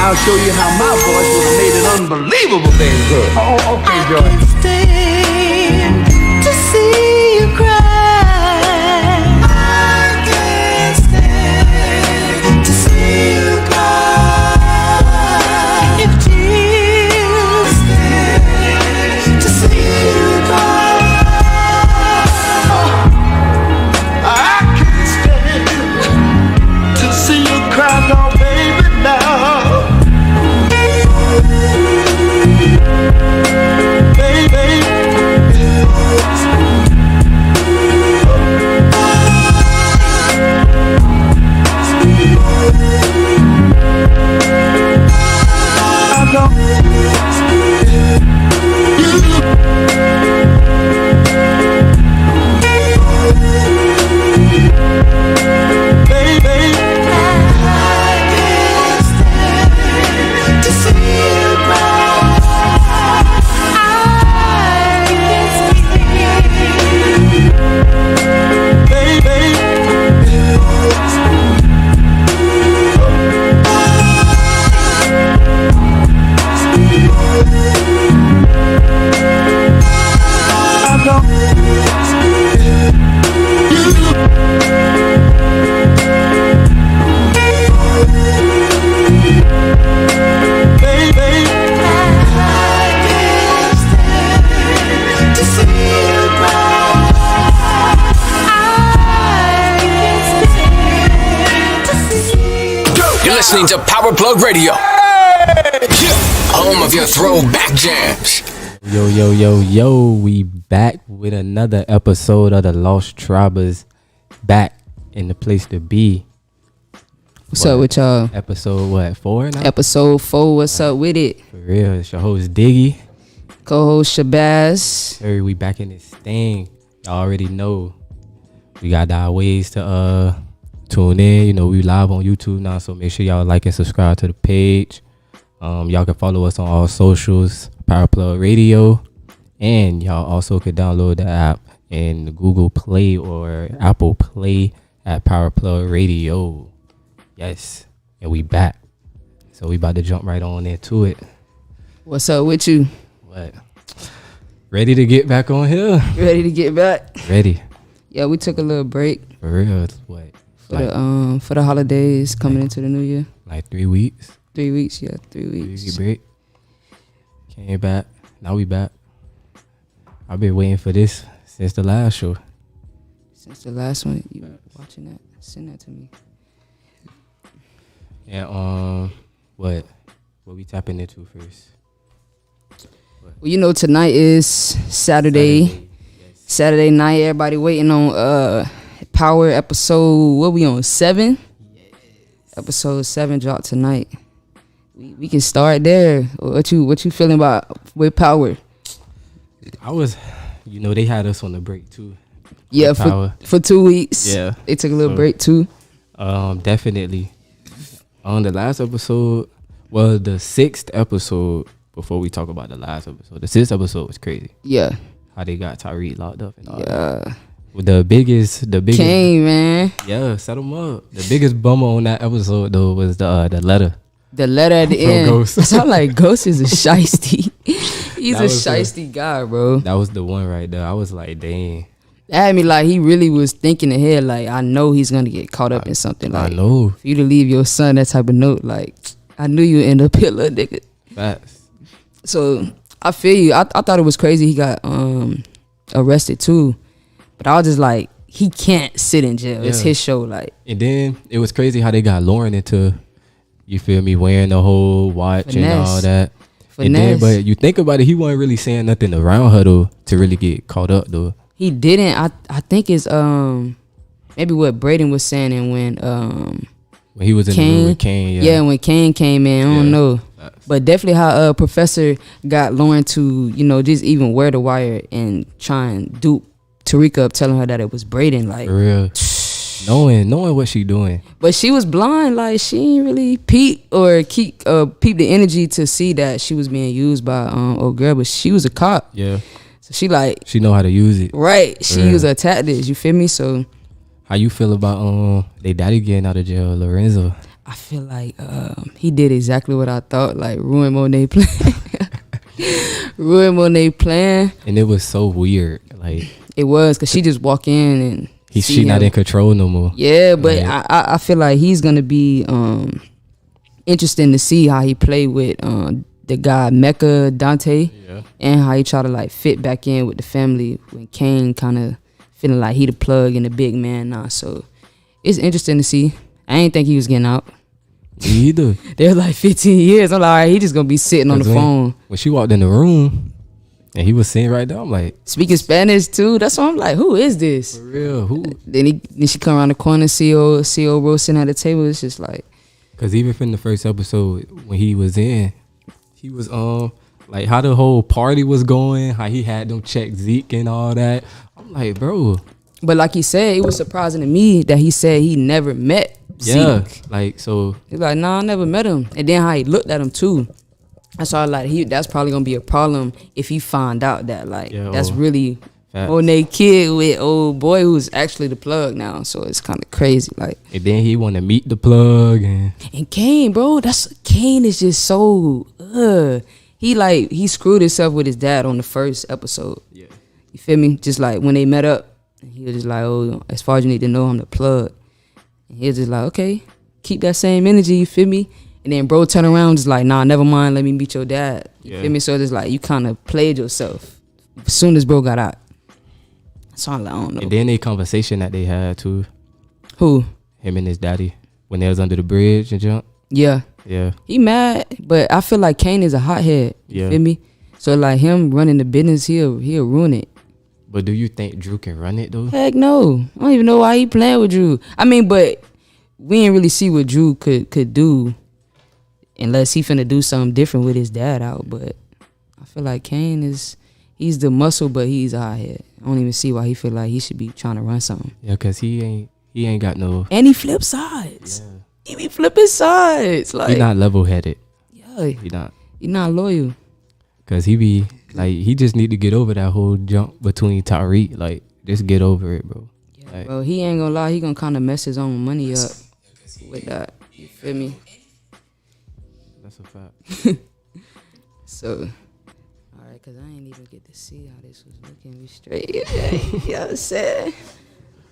I'll show you how my voice would have made it unbelievable, baby. Oh, okay, Joy. I can't stand to see you cry. I can't stand to see you cry. If tears stand to see you cry. I can't stand to see you cry, no, baby, now. Baby. I Listening to Power Plug Radio, home of your throwback jams. Yo, we back with another episode of the Lost Tribers, back in the place to be. What's up with y'all? Episode 4 now? Episode 4, what's up with it? For real, it's your host Diggy. Co-host Shabazz. Hey, we back in this thing. Y'all already know. We got our ways to tune in. You know, we live on YouTube now, so make sure y'all like and subscribe to the page. Y'all can follow us on all socials, Power Plug Radio, and y'all also could download the app in the Google Play or Apple Play at Power Plug Radio. Yes, and we back. So we about to jump right on into it. What's up with you? What? Ready to get back on here? Ready to get back? Ready. Yeah, we took a little break. For real, what? For the holidays coming into the new year. Like 3 weeks. 3 weeks, yeah, 3 weeks. 3 week break. Came back. Now we back. I've been waiting for this since the last show. Since the last one, you been watching that? Send that to me. And what we tapping into first? Well, you know, tonight is Saturday. Yes. Saturday night, everybody waiting on Power episode. What we on 7? Yes. Episode 7 dropped tonight. We can start there. What you feeling about with Power? I was, they had us on the break too. Yeah, for 2 weeks. Yeah, they took a little break too. Definitely. On the last episode, well, the 6th episode. Before we talk about the last episode, the 6th episode was crazy. Yeah, how they got Tyreek locked up and all that. Yeah, the biggest Kane, man. Yeah, set him up. The biggest bummer on that episode though was the letter. The letter at the end. Ghost. So I'm like, Ghost is a shiesty. He's a shiesty guy, bro. That was the one right there. I was like, dang. That had me like, he really was thinking ahead. Like, I know he's gonna get caught up in something. Like, I know. For you to leave your son that type of note, like, I knew you end up here, little nigga. Facts. So I feel you. I thought it was crazy he got arrested too, but I was just like, he can't sit in jail. Yeah. It's his show, like. And then it was crazy how they got Lauren into, you feel me, wearing the whole watch and all that. And then, but you think about it, he wasn't really saying nothing around her though to really get caught up though. He didn't. I think it's maybe what Braden was saying, and when he was in the room with Kane. Yeah, when Kane came in, I don't know. But definitely how Professor got Lauren to, just even wear the wire and try and dupe Tarika up, telling her that it was Braden. Like, for real. Knowing what she doing. But she was blind. Like, she ain't really peep the energy to see that she was being used by old girl. But she was a cop. Yeah. So she know how to use it. Right. She used her tactics. You feel me? So how you feel about they daddy getting out of jail, Lorenzo? I feel like he did exactly what I thought, like ruin Monet plan. Ruin Monet plan. And it was so weird. Like It was because she just walk in and she not in control no more. Yeah, but Like, I feel like he's gonna be interesting to see how he play with the guy Mecca Dante, and how he try to like fit back in with the family when Kane kind of feeling like he the plug and the big man now. So it's interesting to see. I ain't think he was getting out. Me either. They're like 15 years. I'm like, all right, he just gonna be sitting on the phone. When she walked in the room and he was sitting right there, I'm like, Speaking Spanish too. That's why I'm like, who is this? for real, who? Then she come around the corner, see old Rose sitting at the table. It's just like, Because even from the first episode when he was in, he was like how the whole party was going, how he had them check Zeke and all that. I'm like, bro. but like he said, it was surprising to me that he said he never met Yeah. Zeke. Like, so He's like, nah, I never met him. And then how he looked at him too. That's all like that's probably gonna be a problem if he find out that like that's really facts. Monet kid with old boy who's actually the plug now. So it's kind of crazy. Like, and then he want to meet the plug and Kane, bro, Kane is just so he screwed himself with his dad on the first episode. Yeah. You feel me? Just like when they met up, he was just like, oh, as far as you need to know, I'm the plug. And he was just like, okay, keep that same energy, you feel me? And then bro turn around just like, nah, never mind, let me meet your dad. You feel me? So it's like you kind of played yourself as soon as bro got out. So I'm like, I don't know. And then they conversation that they had too. Who? Him and his daddy when they was under the bridge and jump. Yeah. Yeah. He mad, but I feel like Kane is a hothead. You feel me? So like him running the business, he'll ruin it. But do you think Drew can run it though? Heck no. I don't even know why he playing with Drew. I mean, but we didn't really see what Drew could do unless he finna do something different with his dad out. But I feel like Kane he's the muscle, but he's a hothead. I don't even see why he feel like he should be trying to run something. Yeah, cause he ain't got no. And he flips sides. Yeah. He be flipping sides. Like, he not level headed. Yeah. He not loyal. Cause he just need to get over that whole jump between Tyreek. Like, just get over it, bro. Yeah, like, bro, he ain't gonna lie. He gonna kind of mess his own money up with that. You feel me? That's a fact. So, all right, cause I ain't even get to see how this was looking. We straight. You know what I'm saying?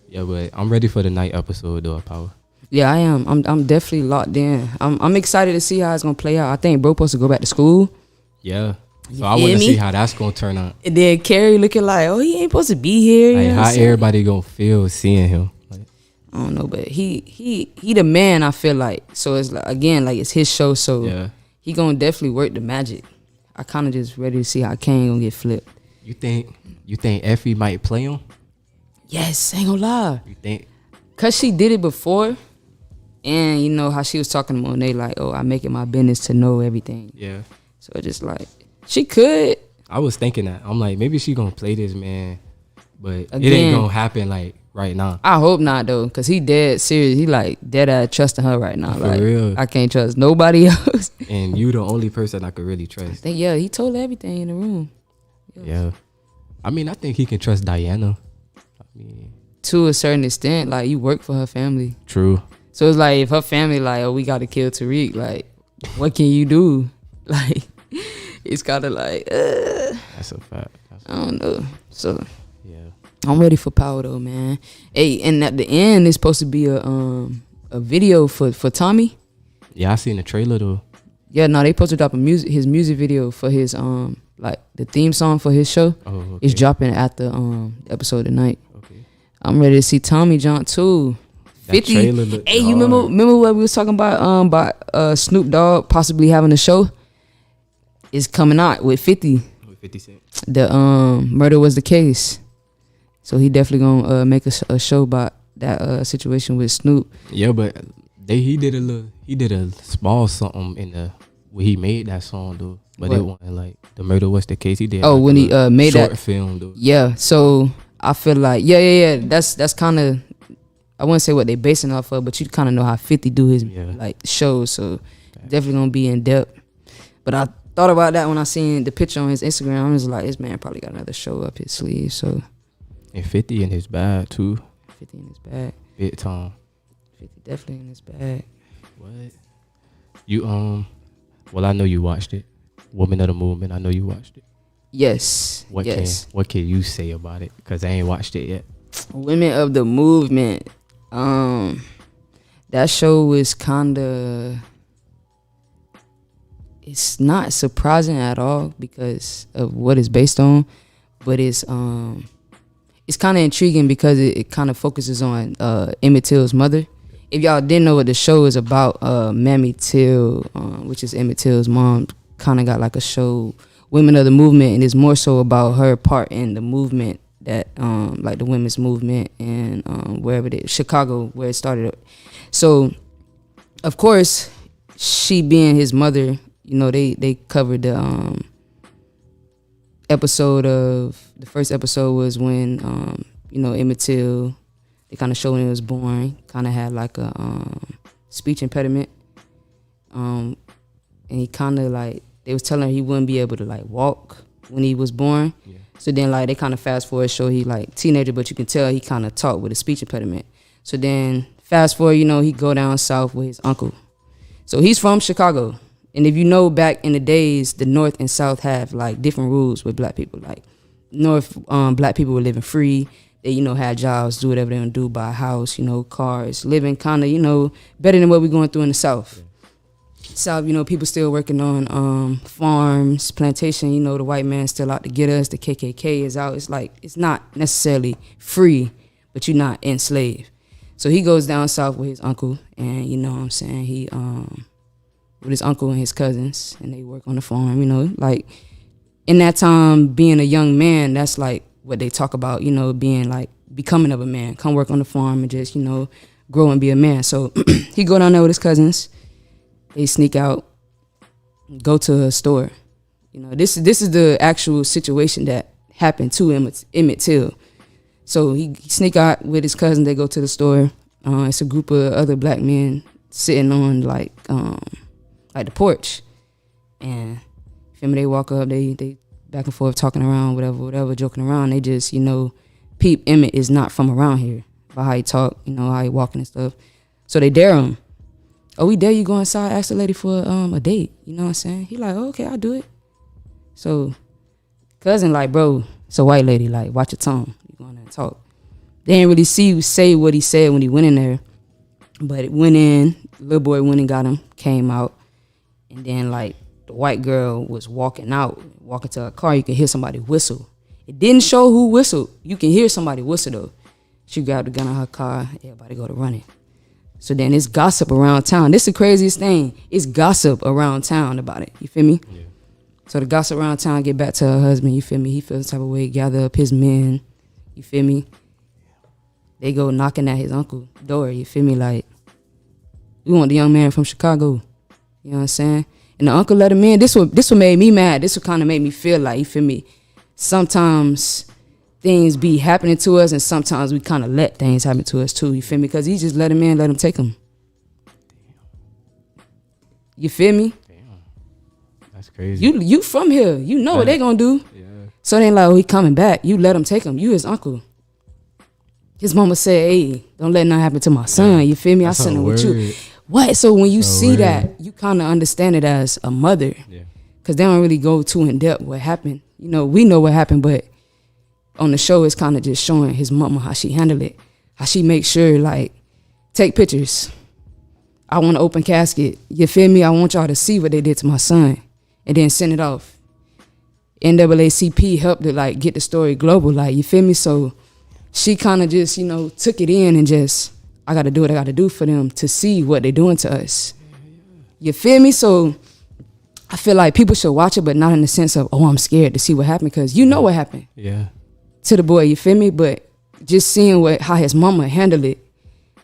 Yeah, but I'm ready for the night episode though, Power. Yeah, I am. I'm definitely locked in. I'm excited to see how it's gonna play out. I think bro supposed to go back to school. Yeah. So I want to see how that's gonna turn out. And then Carrie looking like, oh, he ain't supposed to be here. Like, you know how everybody gonna feel seeing him? Like, I don't know, but he the man. I feel like, so it's like, again, like it's his show, so yeah. He gonna definitely work the magic. I kind of just ready to see how Kane gonna get flipped. You think Effie might play him? Yes, ain't gonna lie. You think? Cause she did it before, and you know how she was talking to Monet like, oh, I make it my business to know everything. Yeah. So it's just like she could. I was thinking that. I'm like, maybe she gonna play this man, but Again, it ain't gonna happen like right now. I hope not though, cause he dead serious. He like dead ass trusting her right now. For like, real. I can't trust nobody else. And you the only person I could really trust. He told her everything in the room. Yeah. I mean, I think he can trust Diana. I mean, to a certain extent, like you work for her family. True. So it's like if her family like, oh, we gotta kill Tariq, like, what can you do? Like, it's kinda like, That's a fact. I don't know. So yeah, I'm ready for Power though, man. Hey, and at the end, it's supposed to be a video for Tommy. Yeah, I seen the trailer though. Yeah, no, they supposed to drop his music video for his like the theme song for his show. Oh, okay. It's dropping at the episode tonight. Okay. I'm ready to see Tommy jump too. 50. Hey, you remember what we was talking about Snoop Dogg possibly having a show? It's coming out with 50. With 50 Cent. The Murder Was the Case. So he definitely gonna make a show about that situation with Snoop. Yeah, but he did a small something in when he made that song though. But it wasn't like The Murder Was the Case. He did. Oh, when he made short that film though. Yeah. So I feel like yeah. That's kind of, I wouldn't say what they basing off of, but you kind of know how 50 do his like shows. So definitely gonna be in depth. But I thought about that when I seen the picture on his Instagram. I was like, this man probably got another show up his sleeve. So And 50 in his bag too. 50 in his bag. Big time. 50 definitely in his bag. What? You well, I know you watched it. Woman of the Movement. I know you watched it. Yes. What can you say about it? Because I ain't watched it yet. Women of the Movement. That show was kinda. It's not surprising at all because of what it's based on, but it's kind of intriguing because it kind of focuses on Emmett Till's mother. If y'all didn't know what the show is about, Mammy Till, which is Emmett Till's mom, kind of got like a show, Women of the Movement, and it's more so about her part in the movement that, like the women's movement and wherever it is, Chicago, where it started. So, of course, she being his mother, you know, they covered the the first episode was when, you know, Emmett Till, they kind of showed when he was born, kind of had like a speech impediment. And he kind of like, they was telling her he wouldn't be able to like walk when he was born. Yeah. So then like they kind of fast forward, show he like teenager, but you can tell he kind of talked with a speech impediment. So then fast forward, you know, he go down south with his uncle. So he's from Chicago. And if you know, back in the days, the North and South have like different rules with black people. Like North, black people were living free. They, you know, had jobs, do whatever they want to do, buy a house, you know, cars, living kind of, you know, better than what we're going through in the South. Yeah. South, you know, people still working on farms, plantation, you know, the white man still out to get us, the KKK is out. It's like, it's not necessarily free, but you're not enslaved. So he goes down south with his uncle, and you know what I'm saying, he, with his uncle and his cousins, and they work on the farm, you know, like, in that time, being a young man, that's like what they talk about, you know, being like becoming of a man. Come work on the farm and just, you know, grow and be a man. So he go down there with his cousins. They sneak out, go to a store. You know, this is the actual situation that happened to Emmett Till. So he sneak out with his cousin. They go to the store. It's a group of other black men sitting on like the porch, and feel me, they walk up. They back and forth talking around, whatever, joking around. They just, you know, peep Emmett is not from around here. By how he talk, you know, how he walking and stuff. So they dare him. Oh, we dare you go inside, ask the lady for a date. You know what I'm saying? He like, oh, okay, I'll do it. So cousin like, bro, it's a white lady. Like, watch your tongue. You go in there and talk. They didn't really say what he said when he went in there. But it went in, little boy went and got him, came out. And then like the white girl was walking to her car. You could hear somebody whistle. It didn't show who whistled. You can hear somebody whistle though. She grabbed the gun out of her car. Everybody go to running. So then it's gossip around town. This is the craziest thing. It's gossip around town about it. You feel me? Yeah. So the gossip around town get back to her husband. You feel me? He feels the type of way, gather up his men. You feel me? They go knocking at his uncle's door. You feel me? Like, we want the young man from Chicago. You know what I'm saying? And the uncle let him in. This what made me mad. This what kind of made me feel like, you feel me? Sometimes things be happening to us, and sometimes we kind of let things happen to us too. You feel me? Because he just let him in, let him take him. You feel me? Damn, that's crazy. You from here? You know what they gonna do? Yeah. So they ain't like, oh, he coming back. You let him take him. You his uncle. His mama said, hey, don't let nothing happen to my son. You feel me? That's I sent him with you. What? So when you see word. that, you kind of understand it as a mother. Yeah. Because they don't really go too in depth what happened. You know, we know what happened, but on the show, it's kind of just showing his mama how she handled it, how she makes sure, like, take pictures. I want an open casket. You feel me? I want y'all to see what they did to my son, and then send it off. NAACP helped to like get the story global, like, you feel me? So she kind of just, you know, took it in and just, I got to do what I got to do for them to see what they're doing to us. You feel me? So I feel like people should watch it, but not in the sense of, oh, I'm scared to see what happened, because you know what happened. Yeah. To the boy, you feel me? But just seeing how his mama handled it,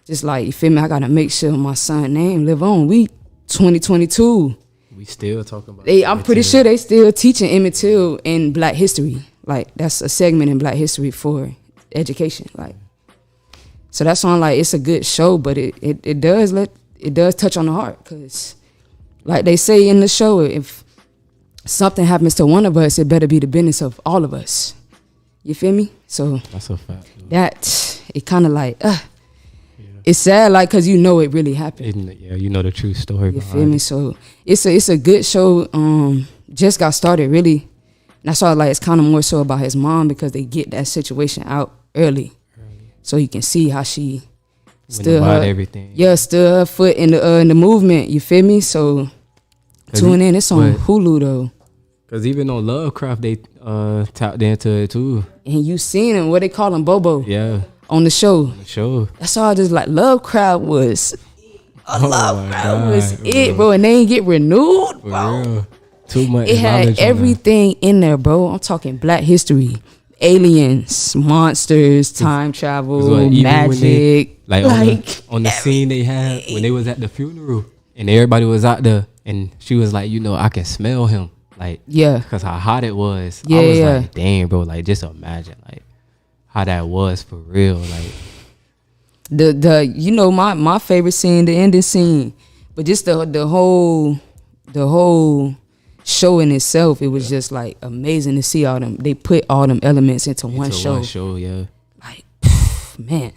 just like, you feel me? I gotta make sure my son's name live on. We 2022. We still talking about it. I'm pretty sure they still teaching Emmett Till in Black history. Like, that's a segment in Black history for education. Like, so that's why I'm like, it's a good show, but it does touch on the heart, because like they say in the show, if something happens to one of us, it better be the business of all of us. You feel me? So that's a fact. That it kind of like, yeah. It's sad, like, cause you know it really happened. Yeah, you know the true story. You feel me? So it's a good show. Just got started really. And that's why, like, it's kind of more so about his mom because they get that situation out early. So you can see how she stood her, everything. Yeah, stood her foot in the movement. You feel me? So tune in. It's on Hulu though. Cause even on Lovecraft they tapped into it too. And you seen him, what they call him, Bobo. Yeah. On the show. That's all. Just like Lovecraft was. Lovecraft was it, bro. And they ain't get renewed, For bro. real. Too much. It had everything in there, bro. I'm talking Black history, aliens, monsters, time travel, magic. On the scene they had when they was at the funeral and everybody was out there and she was like, you know, I can smell him. Like, yeah, because how hot it was. Yeah, I was like, damn, bro. Like, just imagine like how that was for real. Like the you know my favorite scene, the ending scene, but just the whole show in itself, it was just like amazing to see all them. They put all them elements into one show. One show, yeah. Like, man,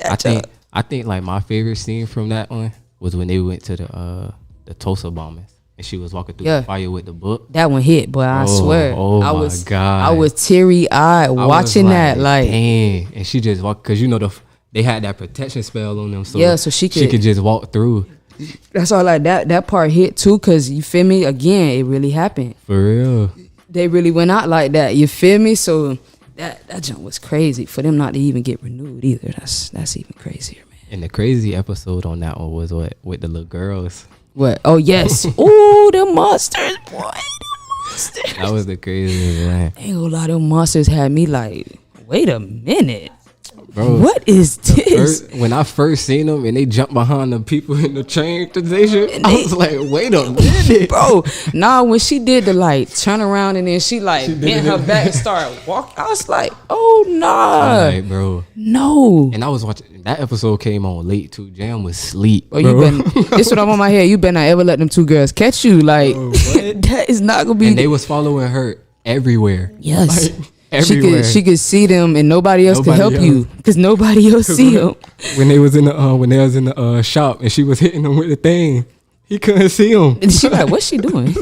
I think like my favorite scene from that one was when they went to the Tulsa bombings and she was walking through the fire with the book. That one hit, boy. I swear. Oh my God. I was teary eyed watching that. Like, dang. And she just walked because you know they had that protection spell on them, so she could just walk through. That's all. Like that part hit too, cause you feel me. Again, it really happened. For real. They really went out like that. You feel me? So that jump was crazy for them not to even get renewed either. That's even crazier, man. And the crazy episode on that one was what with the little girls. What? Oh yes. Ooh, the monsters, boy. That was the craziest, man. Ain't gonna lie, them monsters had me like, wait a minute. Bro, what is this? When I first seen them and they jumped behind the people in the train station, I was like, wait a minute. Bro, when she did the like turn around and then she bent her back and started walking, I was like, oh nah. Right, bro. No. And I was watching, that episode came on late too. Jam was asleep. Oh, this what I'm on my head. You better not ever let them two girls catch you. Like, that is not gonna be. And they was following her everywhere. Yes. Like, everywhere. She could see them and nobody else could help you because nobody else see them. When they was in the shop and she was hitting them with the thing, he couldn't see them. And she like, what's she doing?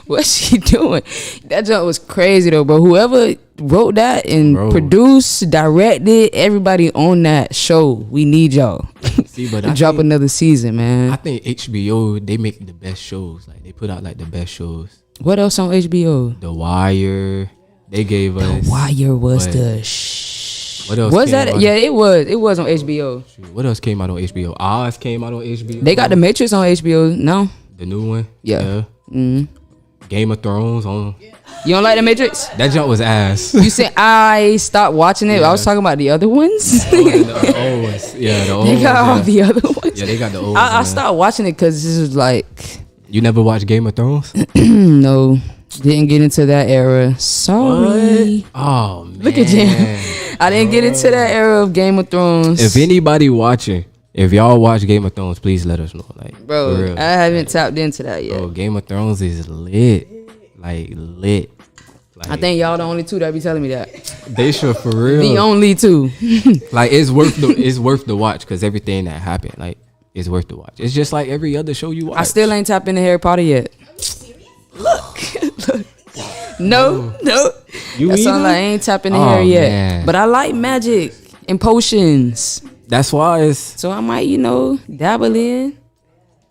What's she doing? That jump was crazy though, bro. Whoever wrote that and produced, directed, everybody on that show, we need y'all. See, but drop another season, man. I think HBO, they make the best shows. Like they put out like the best shows. What else on HBO? The Wire. They gave us. The Wire was What else was that? Yeah, it was on HBO. Shoot, what else came out on HBO? Oz came out on HBO. They got The Matrix on HBO now. The new one. Yeah. Game of Thrones on. You don't like The Matrix? That junk was ass. You said I stopped watching it. Yeah. I was talking about the other ones. The old ones. Yeah, the old ones. They got all yeah. the other ones. Yeah, they got the old I stopped watching it because this is like. You never watched Game of Thrones? No. Didn't get into that era. Sorry. What? Oh, man. Look at Jam. I didn't get into that era of Game of Thrones. If anybody watching, if y'all watch Game of Thrones, please let us know. Like, bro, I haven't tapped into that yet. Bro, Game of Thrones is lit. Like, lit. Like, I think y'all the only two that be telling me that. They should, for real. The only two. Like, it's worth the watch because everything that happened, like, it's worth the watch. It's just like every other show you watch. I still ain't tapped into Harry Potter yet. Look. No. That's all. I ain't tapping in here yet. Man. But I like magic and potions. That's why so I might, dabble in.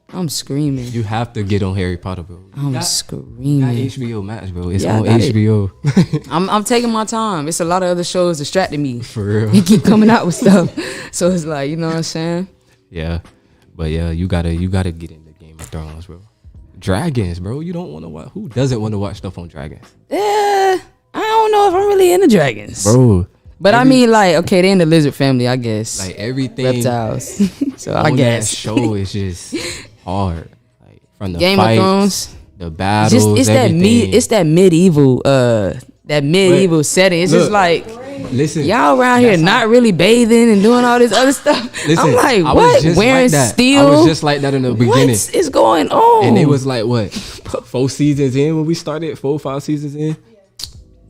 I'm screaming. You have to get on Harry Potter, bro. I'm screaming. Got HBO Max, bro. It's on HBO. I'm taking my time. It's a lot of other shows distracting me. For real. They keep coming out with stuff. So it's like, you know what I'm saying? Yeah. But yeah, you gotta get into Game of Thrones, bro. Dragons, bro. You don't want to watch. Who doesn't want to watch stuff on dragons? I don't know if I'm really into dragons, bro. But I mean, like, okay, they're in the lizard family, I guess. Like everything reptiles. So I guess that show is just hard. Like from the Game fights, of Thrones, the battles, it's that medieval setting. It's just like. Listen, y'all around here not really bathing and doing all this other stuff. Listen, I'm like, what? Wearing steel? I was just like that in the beginning. What is going on? And it was like, what? 4 seasons in when we started? 4 or 5 seasons in?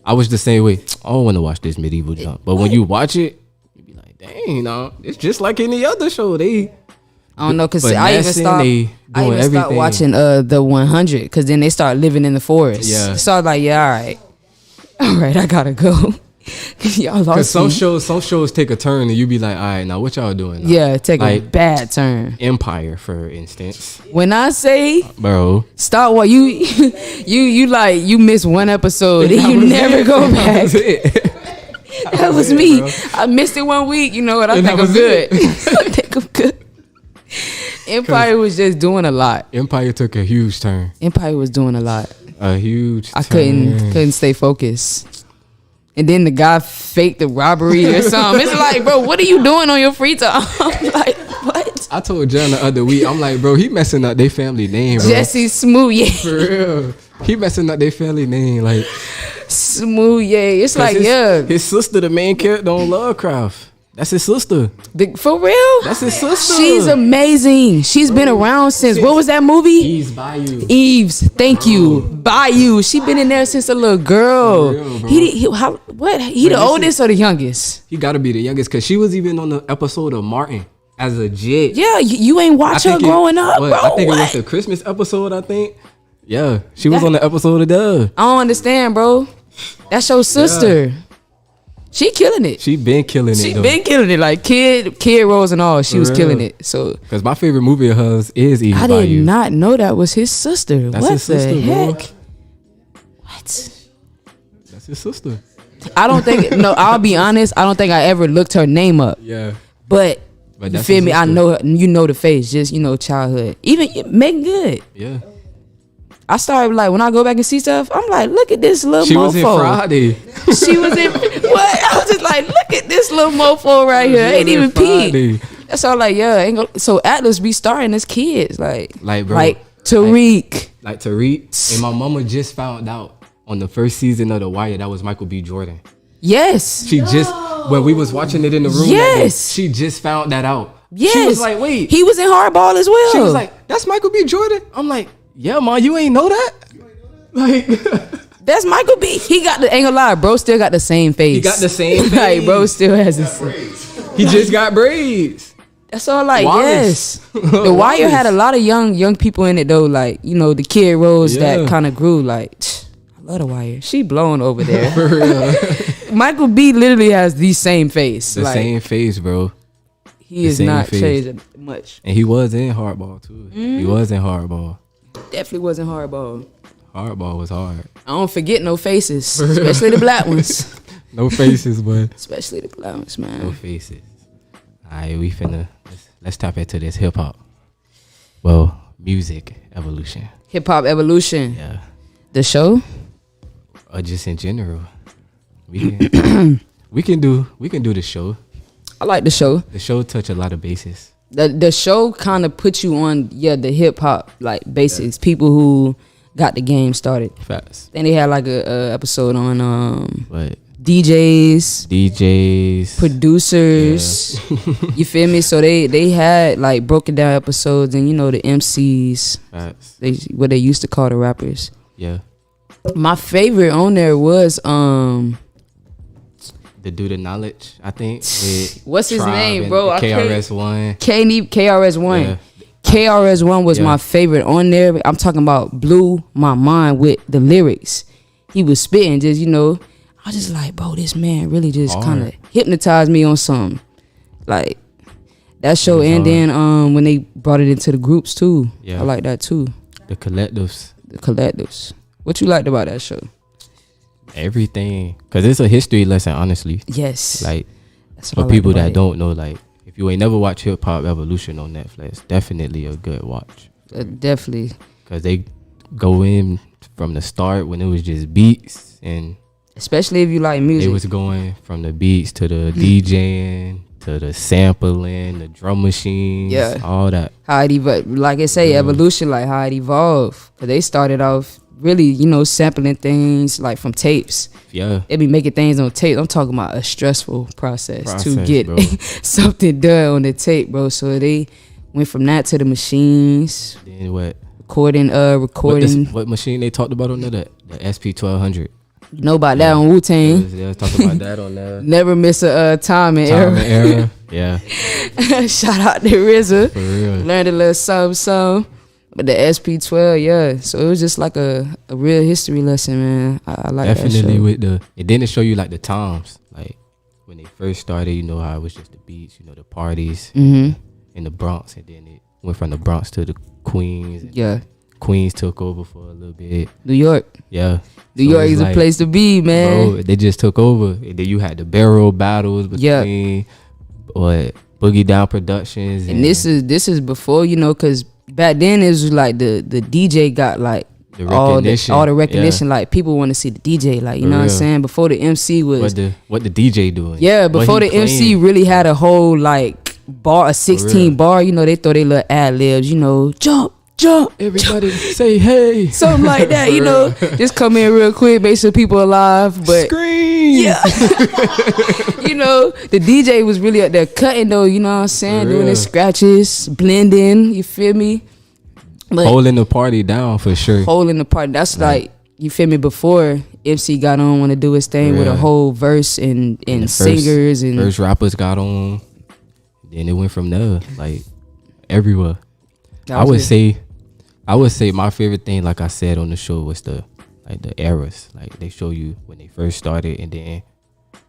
I was the same way. I don't want to watch this medieval junk. But when you watch it, you be like, dang, no, it's just like any other show. They I don't know, cause I even stopped watching the 100, cause then they start living in the forest. Yeah. So I was like, yeah, all right, I gotta go. Y'all lost Cause me. some shows take a turn and you be like, all right, now what y'all doing now? Yeah, take a Like, bad turn. Empire, for instance, When I say bro, start what you like, you miss one episode and you never go back. That was me. bro. I missed it 1 week. You know what? I And think that I'm was good. it. I think I'm good. Empire was just doing a lot. Empire took a huge turn. Empire was doing a lot. A huge I turn. couldn't stay focused. And then the guy faked the robbery or something. It's like, bro, what are you doing on your free time? I'm like, what? I told John the other week, I'm like, bro, he messing up their family name, bro. Jesse Smooth, yeah. For real. He messing up their family name. Like, Smooth, yeah. It's like, his sister, the main character on Lovecraft. That's his sister. For real? That's his sister. She's amazing. She's been around since, what was that movie? He's by you. Eves, thank you. Bayou. She been in there since a little girl. For real, bro. He the oldest or the youngest? He gotta be the youngest because she was even on the episode of Martin as a jit. Yeah, you ain't watch her growing up, bro. I think it was the Christmas episode, I think. Yeah, she was on the episode of Dove. I don't understand, bro. That's your sister. She killing it. She been killing it. She though. been killing it. Like kid roles and all. She was real. killing it. So Because my favorite movie of hers is Eve I by did You. not know that was his sister. That's what his sister, the bro. heck? What? That's his sister. I don't think. No, I'll be honest. I don't think I ever looked her name up. Yeah. But you that's feel his me? I sister. know her, you know the face. Just childhood. Even Megan Good. Yeah. I started like when I go back and see stuff. I'm like, look at this little She mofo. was in Friday. She was in what? I was just like, look at this little mofo right here. She Ain't was in even peed. Friday. That's all. Like, yeah. Ain't go, so Atlas be starring as kids, like Bro. Tariq. Like Tariq. And my mama just found out on the first season of The Wire that was Michael B. Jordan. Yes. She just, when we was watching it in the room, Yes. she just found that out. Yes. She was like, wait. He was in Hardball as well. She was like, that's Michael B. Jordan? I'm like, yeah, ma, you ain't know that? Like, that's Michael B. He got the, ain't gonna lie, bro still got the same face. he got the same face. Like, bro still has the same. He just got braids. That's all. Like, Wallace. yes. The Wire Wallace. had a lot of young people in it though. Like, the kid roles Yeah. that kind of grew. Like, I love The Wire. She blown over there. For real. Michael B. literally has the same face. The like, same face, bro. he the is same not face. changed much. And he was in Hardball, too. He was in Hardball. Definitely wasn't Hardball. Hardball was hard. I don't forget no faces, especially the black ones. No faces, but Especially the black ones, no man. faces. All right, we finna, let's tap into this hip hop. Well, music evolution. Hip Hop Evolution. Yeah. The show. Or just in general. We can, we can do the show. I like the show. The show touch a lot of bases. The show kind of puts you on the hip hop like basics. People who got the game started. Facts. Then they had like a episode on But DJs, producers. You feel me? So they had like broken down episodes, and the MCs, facts. what they used to call the rappers. Yeah. My favorite on there was The Do the Knowledge, I think. With What's his Tribe name, and bro? I can't- KRS-One. KRS-One. Yeah. KRS-One was Yeah. my favorite on there. I'm talking about blew my mind with the lyrics. He was spitting just, I was just like, bro, this man really just Hard. kind of hypnotized me on something. Like that show. It was And hard. then when they brought it into the groups too. Yeah. I like that too. The collectives. The collectives. What you liked about that show? Everything. Because it's a history lesson, honestly. Yes. Like, That's what I for liked people about that it. don't know, like, if you ain't never watched Hip Hop Evolution on Netflix, definitely a good watch. Definitely. Because they go in from the start when it was just beats, and Especially if you like music. they was going from the beats to the DJing to the sampling, the drum machines, Yeah. all that. How it evolved, like I say, evolution, like how it evolved. Cause they started off really, sampling things like from tapes. Yeah. They be making things on tape. I'm talking about a stressful process to Process, get bro. something done on the tape, bro. So they went from that to the machines, Then what? recording. What machine they talked about on there? The SP1200. You know about that on Wu-Tang. They was talking about that on there. Never miss a time and Time error. and error. Yeah, Shout out to RZA. for real. Learned a little something. But the SP12, yeah. So it was just like a real history lesson, man. I like Definitely that show. with the, and then it show you like the times, like when they first started. You know how it was just the beats, you know, the parties in the Bronx, and then it went from the Bronx to the Queens. And Yeah. Queens took over for a little bit. New York. Yeah, New So York it's is a like, place to be, man. bro, they just took over. And then you had the barrel battles between Boogie Down Productions, And this is before, you know, because back then it was like the DJ got like the all recognition. the recognition. Like people want to see the DJ, like, you For know what I'm real. saying? Before the MC was What the DJ doing? yeah, What before he the MC playing. really had a whole like bar, a 16 real. bar, you know, they throw their little ad libs, you know, jump, Everybody say hey, something like that, you know. Just come in real quick, make sure people alive. But scream. yeah, you know, the DJ was really up there cutting though, you know what I'm saying, For doing real. his scratches, blending, you feel me? But Holding the party down for sure. holding the part. That's like, you feel me, before MC got on, want to do his thing with a Yeah. whole verse and The singers and first rappers got on. Then it went from there, like everywhere. that I was would it. say my favorite thing, like I said on the show, was the eras. Like they show you when they first started, and then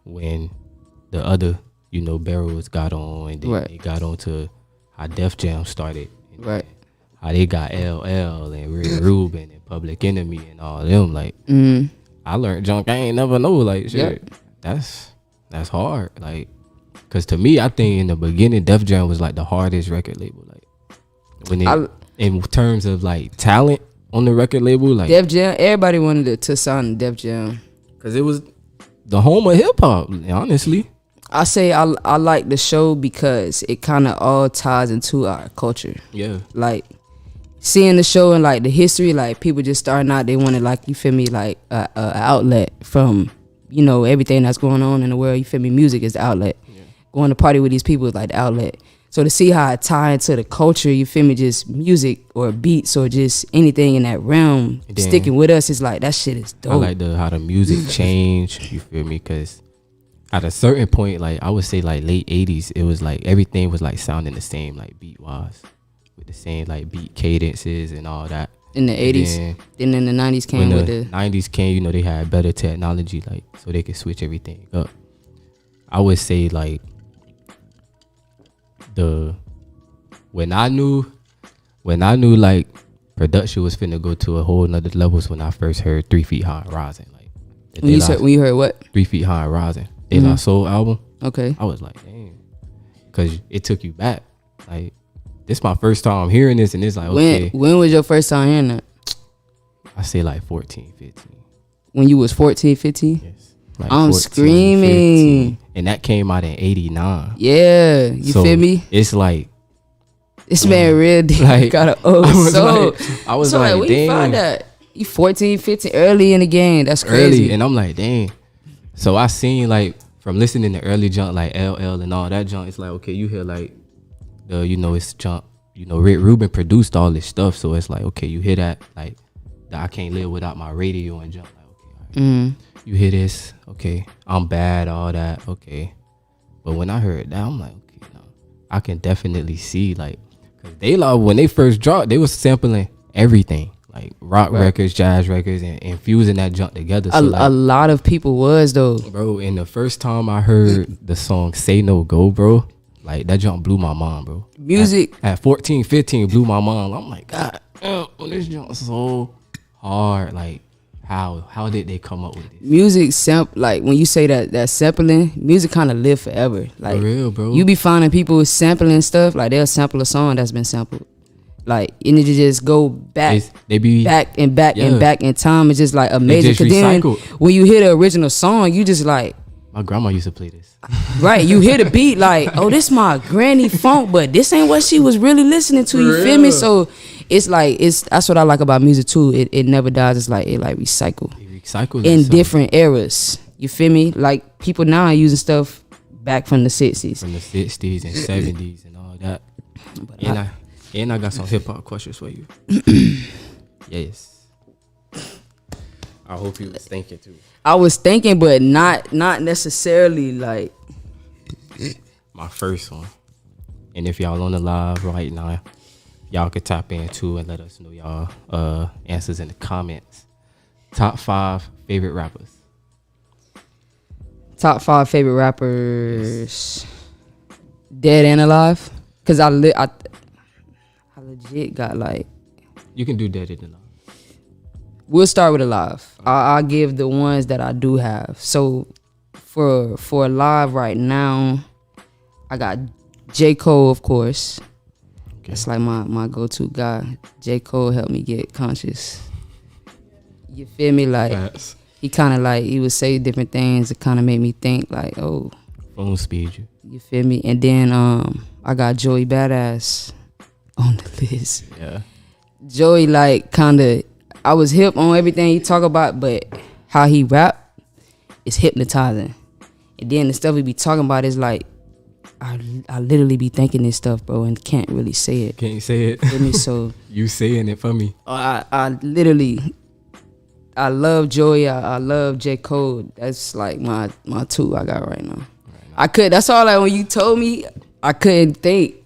when the other, you know, barrels got on, and then Right. they got on to how Def Jam started, and Right. how they got LL and Rick Rubin and Public Enemy and all them. Like I learned junk I ain't never know. Like shit, that's hard. Like, cause to me, I think in the beginning, Def Jam was like the hardest record label. Like when it, in terms of like talent on the record label, like Def Jam, everybody wanted to sign Def Jam. cause it was the home of hip hop. Honestly, I say I like the show because it kind of all ties into our culture. yeah, Like seeing the show and like the history, like people just starting out, they wanted, like, you feel me, like a outlet from, you know, everything that's going on in the world. You feel me? Music is the outlet. Going to party with these people is like the outlet. So to see how it tie into the culture, you feel me, just music or beats or just anything in that realm And then- sticking with us, is like, that shit is dope. I like how the music changed. You feel me? Cause at a certain point, like I would say like late 80s, it was like everything was like sounding the same, like beat wise, with the same like beat cadences and all that. in the And 80s. then Then in the 90s came when with the the 90s came, you know, they had better technology, like so they could switch everything up. I would say like when I knew like production was finna go to a whole nother levels when I first heard 3 Feet High and Rising. Like the when you heard what? 3 Feet High and Rising, De La Soul album. Okay. I was like, damn, because it took you back. Like this my first time hearing this, and it's like, okay, When was your first time hearing that? I say like 14, 15. When you was 14, 15? Yes. Like I'm 14, screaming. 15. And that came out in 89. Yeah, you So feel me? It's like, This man really like, got an old I was soul. I was So, like, where you find damn, that? You 14, 15, early in the game. That's crazy. early. And I'm like, dang. So I seen like, from listening to early junk, like LL and all that junk, it's like, okay, you hear like, it's junk. You know, Rick Rubin produced all this stuff. So it's like, okay, you hear that, like, that I can't live without my radio and junk. Like, okay, all right. You hear this, okay, I'm bad, all that, okay. But when I heard that, I'm like, okay, no, I can definitely see, like, cause they like when they first dropped, they was sampling everything, like rock records, jazz records, and infusing that junk together. So A lot of people was though. bro, and the first time I heard the song "Say No Go," bro, like that junk blew my mind, bro. Music At 14, 15, blew my mind. I'm like, God, this junk so hard. Like, how did they come up with it? music like when you say that sampling, music kind of live forever. Like For real, bro. You be finding people sampling stuff, like they'll sample a song that's been sampled. Like you need to just go back. They be Back and back and Yeah. back in time. It's just like amazing. just 'Cause then recycled. when you hear the original song, you just like, My grandma used to play this. right, you hear the beat like, oh, this my granny funk, but this ain't what she was really listening to. You feel me? So it's like that's what I like about music too. It never dies. It's like it like recycle It recycles in itself different eras. You feel me? Like people now are using stuff back from the 60s. from the 60s and 70s and all that. And I got some hip hop questions for you. Yes. I hope you was thinking too. I was thinking, but not necessarily like my first one. And if y'all on the live right now, y'all could tap in too and let us know y'all answers in the comments. Top 5 favorite rappers. Top 5 favorite rappers, dead and alive. Cause I legit got like. You can do dead and alive. We'll start with alive. I'll give the ones that I do have. So for alive right now, I got J. Cole, of course. Okay. That's like my go-to guy. J. Cole helped me get conscious. You feel me? Like he kind of like he would say different things that kind of made me think like, oh, phone speed you. You feel me? And then I got Joey Badass on the list. Yeah. Joey like kind of I was hip on everything he talk about, but how he rap is hypnotizing. And then the stuff we be talking about is like I literally be thinking this stuff, bro, and can't really say it. Can't say it. Feel me? So you saying it for me. I literally I love Joey. I love J. Cole. That's like my two I got right now. That's all like when you told me, I couldn't think.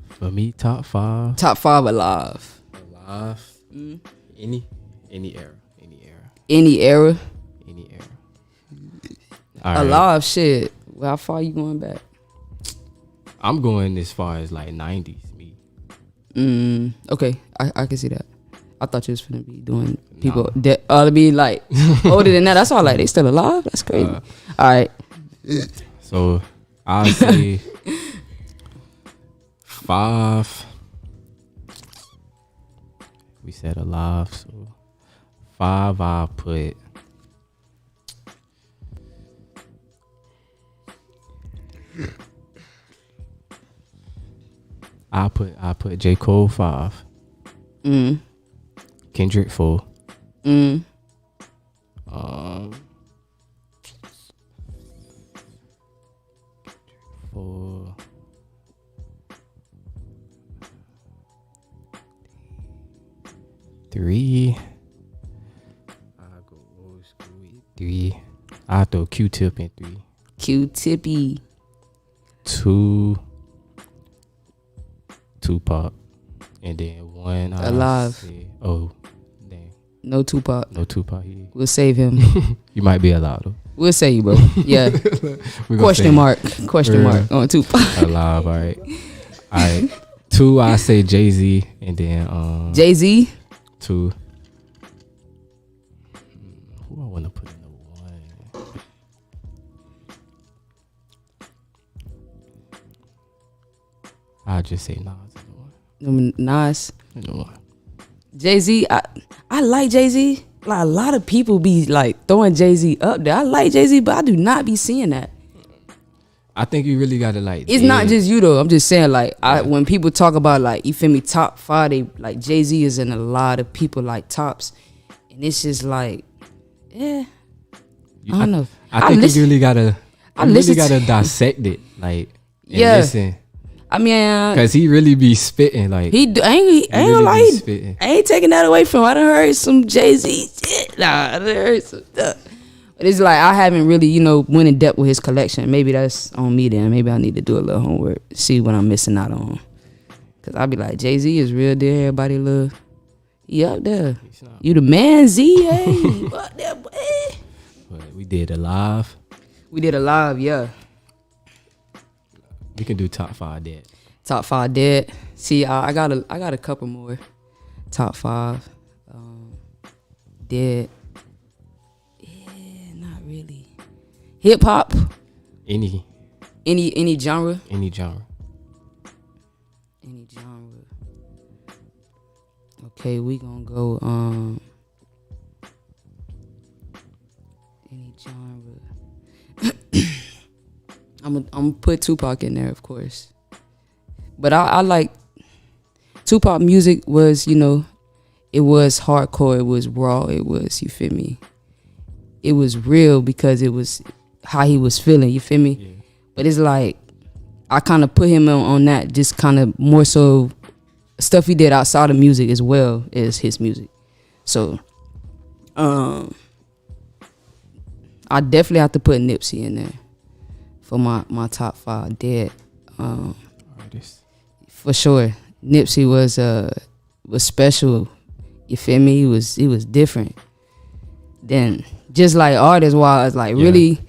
For me, top 5. Top 5 alive. Alive. Any era. Any era. All right. Alive shit. How far you going back? I'm going as far as like 90s. Me. Okay. I can see that. I thought you was finna be doing people that ought to be like older than that. That's all like they still alive. That's crazy. All right. So I'll say 5. We said alive, so 5. I'll put. I put J. Cole 5. Kendrick 4. 4. Three. I go old school with 3. I throw QTip in 3. Q-tippy. 2. Tupac. And then 1. Alive. Say, oh, dang. No Tupac. Here. We'll save him. You might be allowed though. We'll save you, bro. Yeah. Question mark on Tupac. Alive. All right. 2. I say Jay-Z, and then Jay-Z. 2. Who I want to put in the 1? I'll just say Nas in the 1. Nas. In the 1. Jay-Z. I like Jay-Z. Like a lot of people be like throwing Jay-Z up there. I like Jay-Z, but I do not be seeing that. I think you really gotta like. It's not just you though. I'm just saying like when people talk about like you feel me top 5, they like Jay-Z is in a lot of people like tops, and it's just like, I don't know. I think you really gotta. Really gotta dissect it, like listen. I mean, cause he really be spitting like I ain't really like spitting. I ain't taking that away from him. I done heard some Jay-Z shit. Nah, I done heard some stuff. But it's like I haven't really, went in depth with his collection. Maybe that's on me then. Maybe I need to do a little homework, see what I'm missing out on. Cause I be like, Jay-Z is real dear. Everybody love. He up there. You the man, Z. Hey, you up there, boy. But we did alive. Yeah. We can do top 5 dead. Top 5 dead. See, I got a couple more. Top 5 dead. Yeah, not really. Hip hop. Any genre. Any genre. Okay, we gonna go any genre. I'm gonna put Tupac in there, of course. But I like Tupac music was, it was hardcore, it was raw, it was, you feel me? It was real because it was how he was feeling, you feel me? Yeah. But it's like I kind of put him on that, just kind of more so stuff he did outside of music as well as his music. So, I definitely have to put Nipsey in there for my top 5 dead. Artists. For sure, Nipsey was special. You feel me? He was different. Then just like artist wise, like really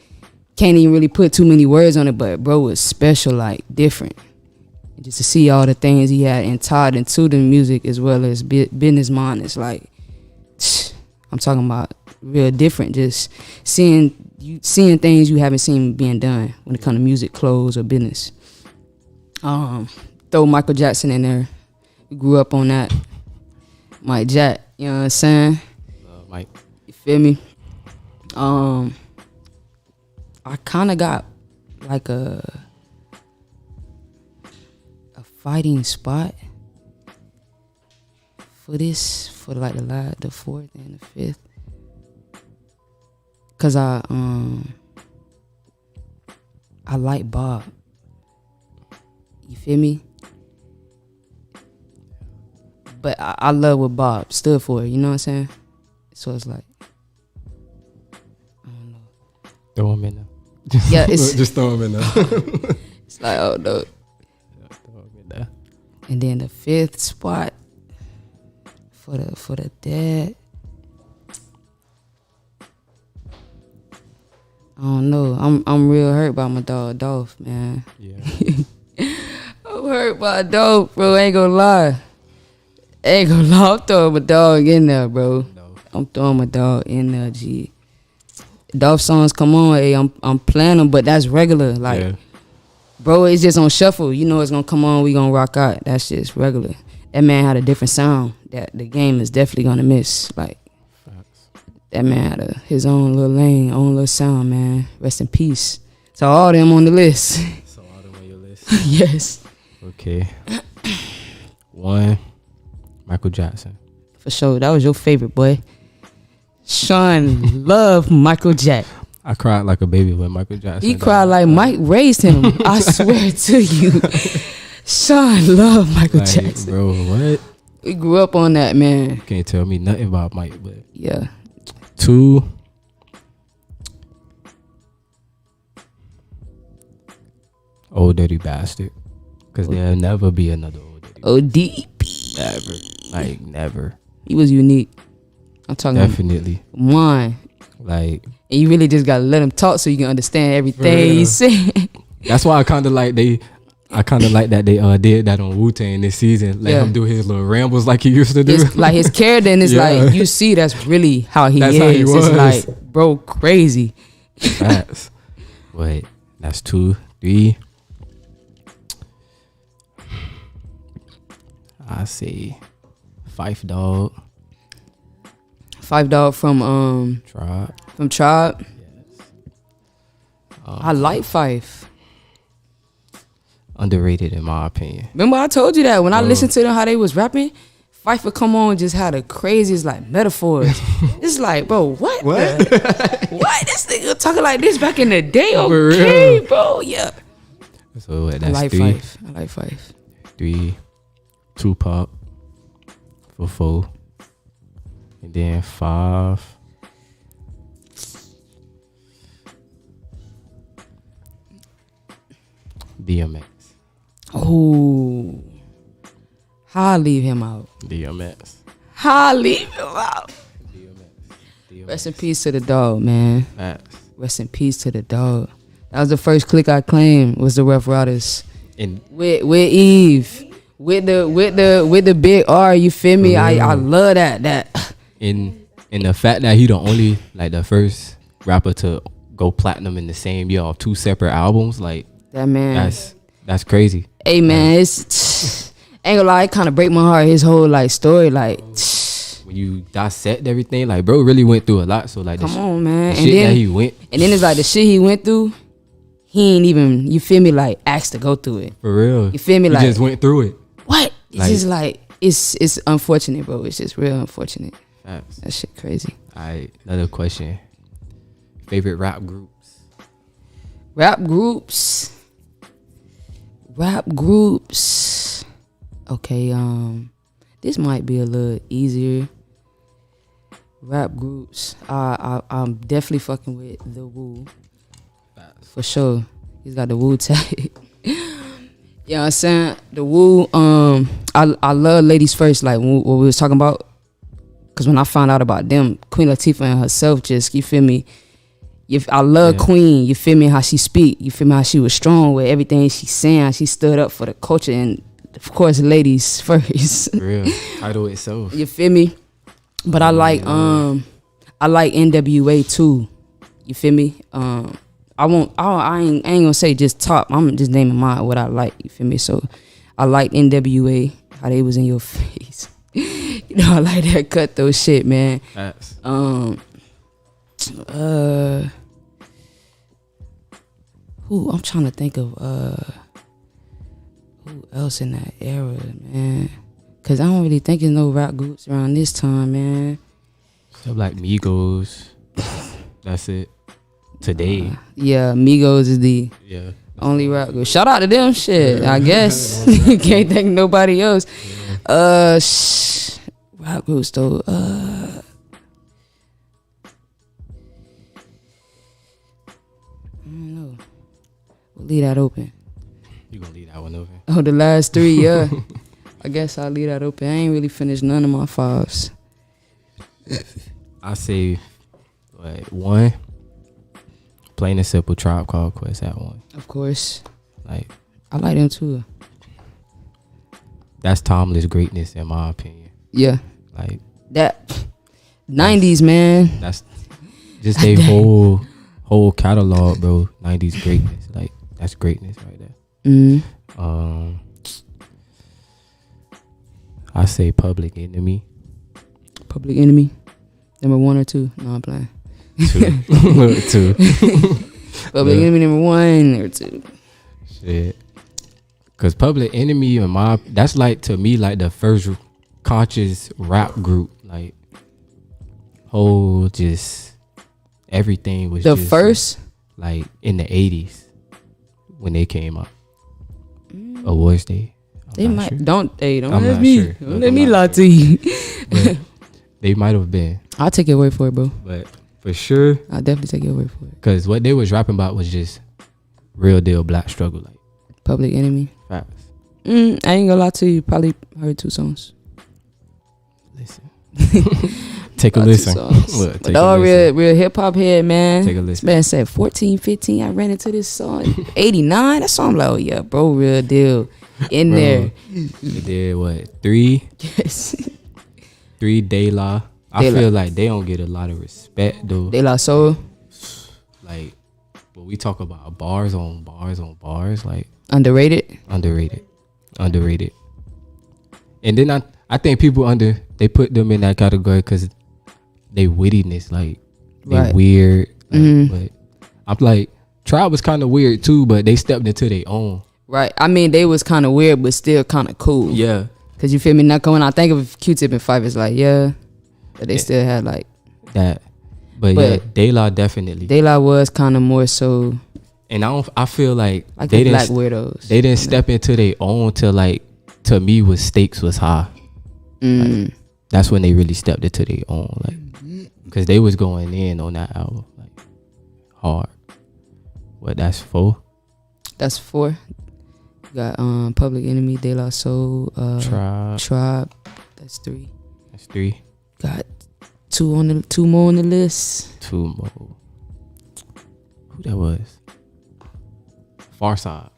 can't even really put too many words on it, but bro was special, like different. Just to see all the things he had and tied into the music as well as business mind, it's like I'm talking about real different. Just seeing things you haven't seen being done when it comes to music, clothes, or business. Throw Michael Jackson in there. We grew up on that. Mike Jack, you know what I'm saying? Mike. You feel me? I kind of got like a fighting spot for like the 4th and the 5th, cause I like Bob. You feel me? But I love what Bob stood for. You know what I'm saying? So it's like, I don't know. Throw him in there. Yeah, it's just throw him in there. it's like, oh no. Throw him in there. And then the 5th spot for the dad. I don't know. I'm real hurt by my dog Dolph, man. Yeah. I'm hurt by Dolph, bro. Ain't gonna lie. I'm throwing my dog in there, bro. No. I'm throwing my dog in there, G. Dolph songs come on, hey, I'm playing them, but that's regular. Like, bro, it's just on shuffle. You know it's gonna come on, we gonna rock out. That's just regular. That man had a different sound that the game is definitely gonna miss. Like, Facts. that man had his own little lane, own little sound, man. Rest in peace. So all them on the list. So all them on your list. Yes. Okay. 1, Michael Jackson. For sure. That was your favorite, boy. Sean loved Michael Jackson. I cried like a baby when Michael Jackson. He cried like Mike raised him. I swear to you. Sean loved Michael Jackson. Bro, what? We grew up on that, man. You can't tell me nothing about Mike, but Yeah. 2, Old Dirty Bastard. Because there'll never be another Old Dirty ODB. Never. Like, never. He was unique. I'm talking Definitely. Wine. Like, And you really just gotta let him talk so you can understand everything he's saying. that's why I kind of like that they did that on Wu-Tang this season. Let him do his little rambles like he used to do. It's like his character, and it's like you see that's really how he That's is. how he was. It's like, bro, crazy. Facts. Wait, that's 2, 3. I say Fife Dog. Five Dog from Tribe. Yes. I like Fife. Underrated in my opinion. Remember I told you that when I listened to them how they was rapping, Fife would come on and just had the craziest like metaphors. It's like, bro, what? What? This nigga talking like this back in the day? Okay, bro, yeah. So that's I like 3. Fife. I like Fife. 3, Tupac for 4. And then 5. DMX. Oh, how I leave him out? DMX. How I leave him out? DMX. Rest in peace to the dog, man. Facts. Rest in peace to the dog. That was the first click I claimed was the Rough Riders And with Eve. With the big R, you feel me? I love that. in the fact that he the only like the first rapper to go platinum in the same year on 2 separate albums, like That man. that's crazy. Hey man, it's ain't gonna lie, it kind of break my heart. His whole like story, like When you dissect everything, like bro really went through a lot. So like come on, man. the shit that he went, and then it's like the shit he went through. He ain't even, you feel me, like asked to go through it. for real. You feel me, He like just went through it. what? It's Like- just like it's unfortunate, bro. It's just real unfortunate. Facts. That shit crazy. Alright, another question. Favorite rap groups? Rap groups. Okay, this might be a little easier. Rap groups. I'm definitely fucking with the Wu. For sure. He's got the Wu tag. You know what I'm saying? The Wu, I love Ladies First, like what we was talking about. Cause when I found out about them, Queen Latifah and herself just, you feel me? I love Queen, you feel me, how she speak, you feel me, how she was strong with everything she saying, she stood up for the culture, and of course, Ladies First. Real title itself. You feel me? But I like NWA too. You feel me? I ain't gonna say just top. I'm just naming what I like. You feel me? So I like NWA, how they was in your face. You know, I like that cutthroat shit, man. Facts. Who I'm trying to think of who else in that era, man? Cause I don't really think there's no rap groups around this time, man. Stuff like Migos. That's it. Today. Yeah, Migos is the only rap group. Shout out to them, shit. I guess can't think of nobody else. Rap groups though. I don't know. We'll leave that open. You gonna leave that one open? Oh, the last three, yeah. I guess I'll leave that open. I ain't really finished none of my fives. I say, one. Plain and simple, Tribe Called Quest at one. Of course. Like, I like them too. that's timeless greatness in my opinion. Yeah. Like that 90s, man. That's just a whole catalog, bro. 90s greatness. Like that's greatness right there. I say Public Enemy. Public Enemy. Number 1 or 2? No, I'm playing. 2. Public Enemy number 1 or 2. Shit. Cause Public Enemy and that's like to me like the first conscious rap group. Like whole just everything was the just first like in the 80s when they came up. Awards Day. They might sure. don't I'm let not me sure. don't let me lie to you. But they might have been. I'll take your word for it, bro. But for sure, I'll definitely take your word for it. cause what they was rapping about was just real deal black struggle. Like Public Enemy. facts. I ain't gonna lie to you. Probably heard 2 songs. Listen. Take a listen. Look, But all real hip hop head, man. Take a This listen. man said 14, 15. I ran into this song. 89. That song, like, oh yeah, bro, real deal. In Bro, there. They did what? 3 Yes. De La. I feel like they don't get a lot of respect though. De La Soul. Like when we talk about bars on bars on bars, like Underrated. underrated. And then I think people they put them in that category because they wittiness, like they Right. weird. Like, but I'm like Tribe was kind of weird too, but they stepped into their own. Right. I mean, they was kind of weird, but still kind of cool. Yeah. Cause you feel me? Now when I think of QTip and Five, it's like but they still had like That. But yeah, De La definitely. De La was kind of more so And I feel like like they the didn't black weirdos. they didn't step into their own till like to me was stakes was high. Like, that's when they really stepped into their own, like because they was going in on that album like hard. What that's 4? That's 4. You got Public Enemy, De La Soul, Tribe. That's 3. That's 3. Got 2 more on the list. 2 more. Who that was? Farside.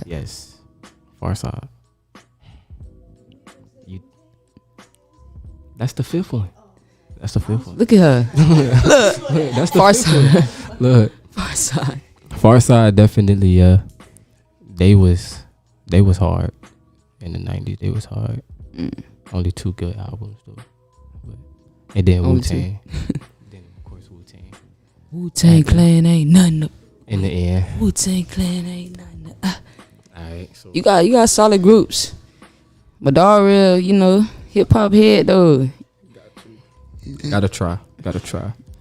Yes, Farside. That's the 5th one. Look at her. That's the Farside. 5th one. Look, Farside. Farside definitely. Yeah, they was hard in the 90s. They was hard. Only 2 good albums though. And then Only Wu-Tang. Then of course Wu-Tang. Wu-Tang Clan ain't nothing. In the end. Wu-Tang Clan ain't nothing. Alright. So You got solid groups. But all real, hip hop head though. gotta try.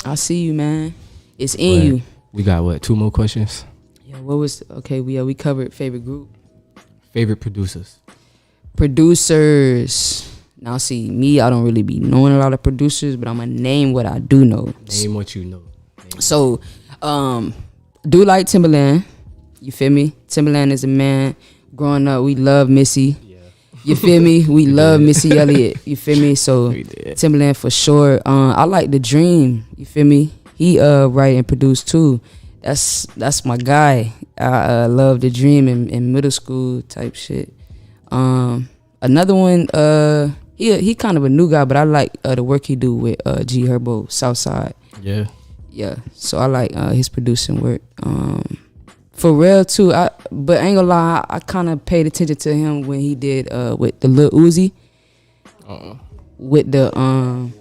I see you, man. It's in you. We got what? 2 more questions. Yeah, what was okay? We covered favorite group. Favorite producers. Producers. Now, see, me, I don't really be knowing a lot of producers, but I'm going to name what I do know. Name what you know. So, do like Timberland. You feel me? Timberland is a man. Growing up, we love Missy. Yeah. You feel me? We love Missy Elliott. You feel me? So, Timberland for sure. I like The Dream. You feel me? He write and produce too. That's my guy. I love The Dream in middle school type shit. Another one, he kind of a new guy, but I like the work he do with G Herbo, Southside. Yeah. So I like his producing work. For real too. But I ain't gonna lie, I kind of paid attention to him when he did with the Lil Uzi, with the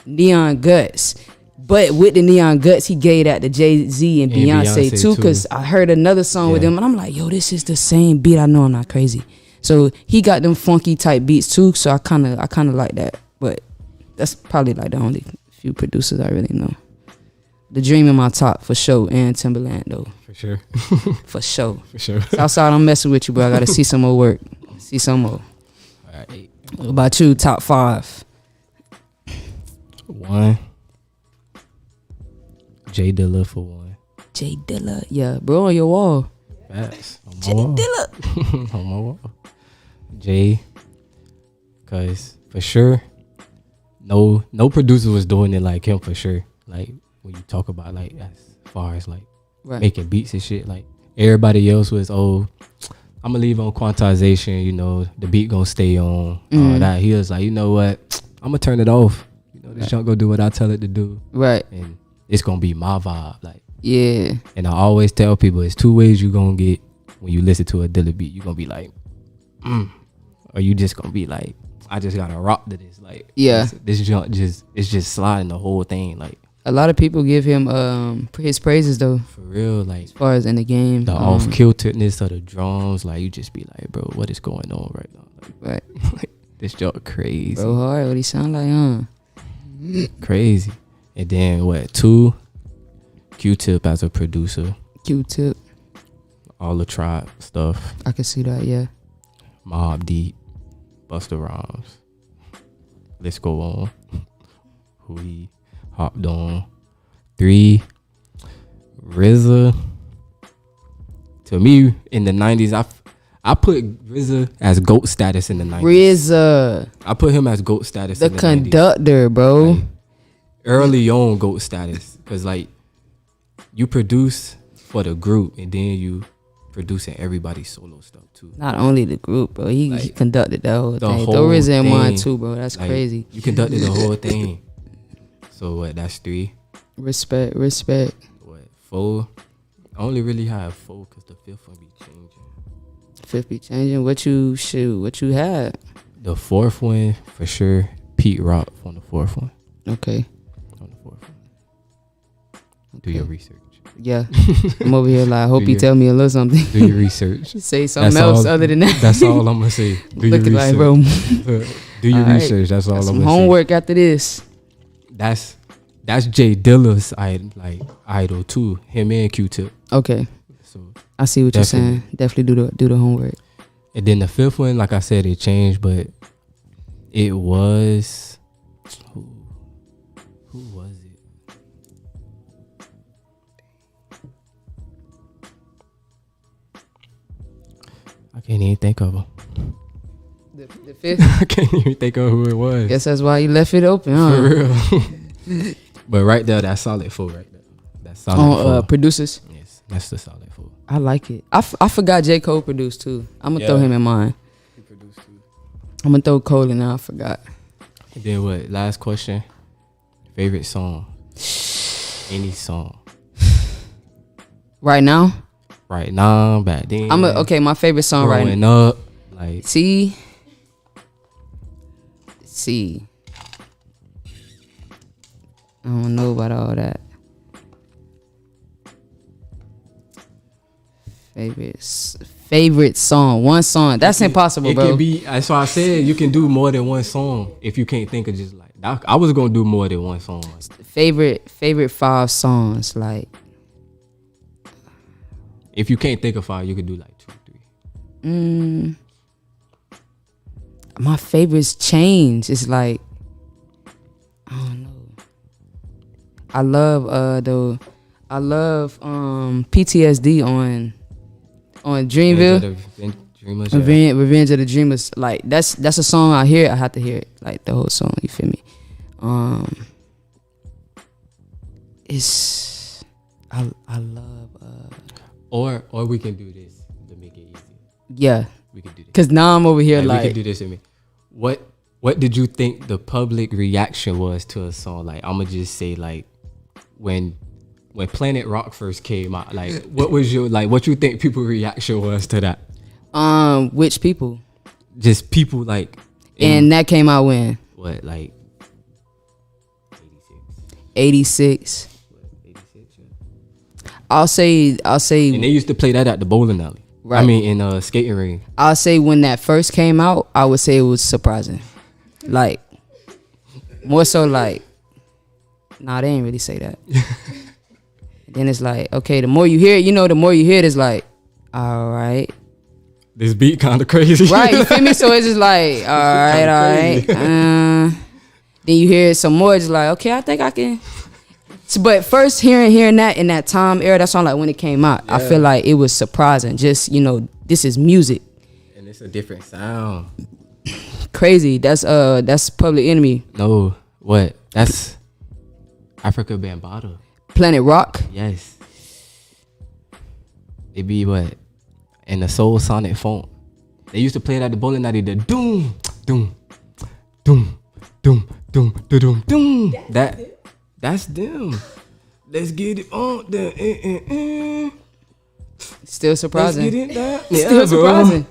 Neon Guts. But with the Neon Guts, he gave that to Jay-Z and Beyonce too, because I heard another song with him, and I'm like, yo, this is the same beat. I know I'm not crazy. So he got them funky type beats too. So I kind of like that. But that's probably like the only few producers I really know. The Dream in my top for sure, and Timberland though. For sure. For sure. For sure. Southside, I'm messing with you, bro. I gotta see some more work. See some more. All right. What about you? Top 5. 1. Jay Dilla for 1. Jay Dilla, yeah, bro, on your wall. Facts. On my Jay wall. Dilla. On my wall. Jay, cause for sure, no producer was doing it like him for sure. Like when you talk about like as far as like making beats and shit, like everybody else was I'm gonna leave on quantization. You know, the beat gonna stay on. All that. He was like, you know what, I'm gonna turn it off. You know, this junk gonna do what I tell it to do. Right. And it's gonna be my vibe. Like yeah. And I always tell people it's 2 ways you gonna get when you listen to a Dilla beat. You gonna be like, or you just gonna be like, I just gotta rock to this. Like this junk it's just sliding the whole thing. Like a lot of people give him his praises though. For real, like as far as in the game, the off-kilterness of the drums, like you just be like, bro, what is going on right now? Like, like this junk crazy. Bro, hard. What he sound like, Crazy. And then 2, QTip as a producer. QTip. All the Tribe stuff. I can see that, yeah. Mobb Deep, Busta Rhymes. Let's go on. Who he hopped on. 3, RZA. To me, in the 90s, I put RZA as GOAT status in the 90s. RZA. I put him as GOAT status the in the 90s. Conductor, bro. Like, early on GOAT status. Because, like, you produce for the group and then you producing everybody's solo stuff, too. Not only the group, bro. He conducted that whole thing. Whole Throw RZA in thing. mine, too, bro. That's like, crazy. You conducted the whole thing. So, that's 3. Respect. 4? I only really have 4 because the 5th one be changing. 5th be changing? What you had? The 4th one, for sure, Pete Rock on the 4th one. Okay. On the 4th one. Do your research. Yeah. I'm over here like, I hope you tell me a little something. Do your research. Say something else other than that. That's all I'm going to say. Do your research. Like, bro. Do your research. That's all I'm going to say. Homework after this. That's Jay Dilla's idol too. Him and Q-Tip. Okay. So I see what you're saying. Definitely do the homework. And then the 5th one, like I said, it changed, but it was who was it? I can't even think of him. The 5th? I can't even think of who it was. Guess that's why you left it open, huh? For real. But right there, that's solid 4 right there. That's solid 4. Producers? Yes, that's the solid 4. I like it. I forgot J. Cole produced too. I'm going to throw him in mine. He produced too. I'm going to throw Cole in there. I forgot. And then what? Last question. Favorite song? Any song? Right now? Right now, back then. Okay, my favorite song right now. Growing up. Like. See. I don't know about all that. Favorite song. One song. That's impossible, bro. It can be. That's why I said you can do more than one song if you can't think of just like. I was gonna do more than one song. Favorite 5 songs, like. If you can't think of 5, you could do like 2, 3. my favorites change. It's like I don't know. I love PTSD on Dreamville. Revenge of the Dreamers. Like that's a song I hear. I have to hear it. Like the whole song. You feel me? It's I love. Or we can do this to make it easy. Yeah. We can do this. Cause now I'm over here like we can do this to me. What did you think the public reaction was to a song? Like I'ma just say like when Planet Rock first came out, like what was your what you think people reaction was to that? Which people? Just people like and that came out when? What, like 86. 86, yeah. I'll say and they used to play that at the bowling alley. Right. I mean in skating ring. I'll say when that first came out, I would say it was surprising. Like more so like nah, they ain't really say that. Then it's like, okay, the more you hear it, the more you hear it, it's like, all right. This beat kind of crazy. Right, you feel me? So it's just like, all right. Then you hear it some more, it's like, okay, I think I can. So, but first hearing that in that time era, that song, like when it came out, yeah. I feel like it was surprising. Just, this is music. And it's a different sound. Crazy. That's Public Enemy. No, what? That's Africa Bambaataa. Planet Rock? Yes. It be what? In the Soul Sonic font. They used to play it at the bowling alley, the doom, doom, doom, doom, doom, doom, doom. That's them. Let's get it on the Still surprising. Let's get it down. Still surprising.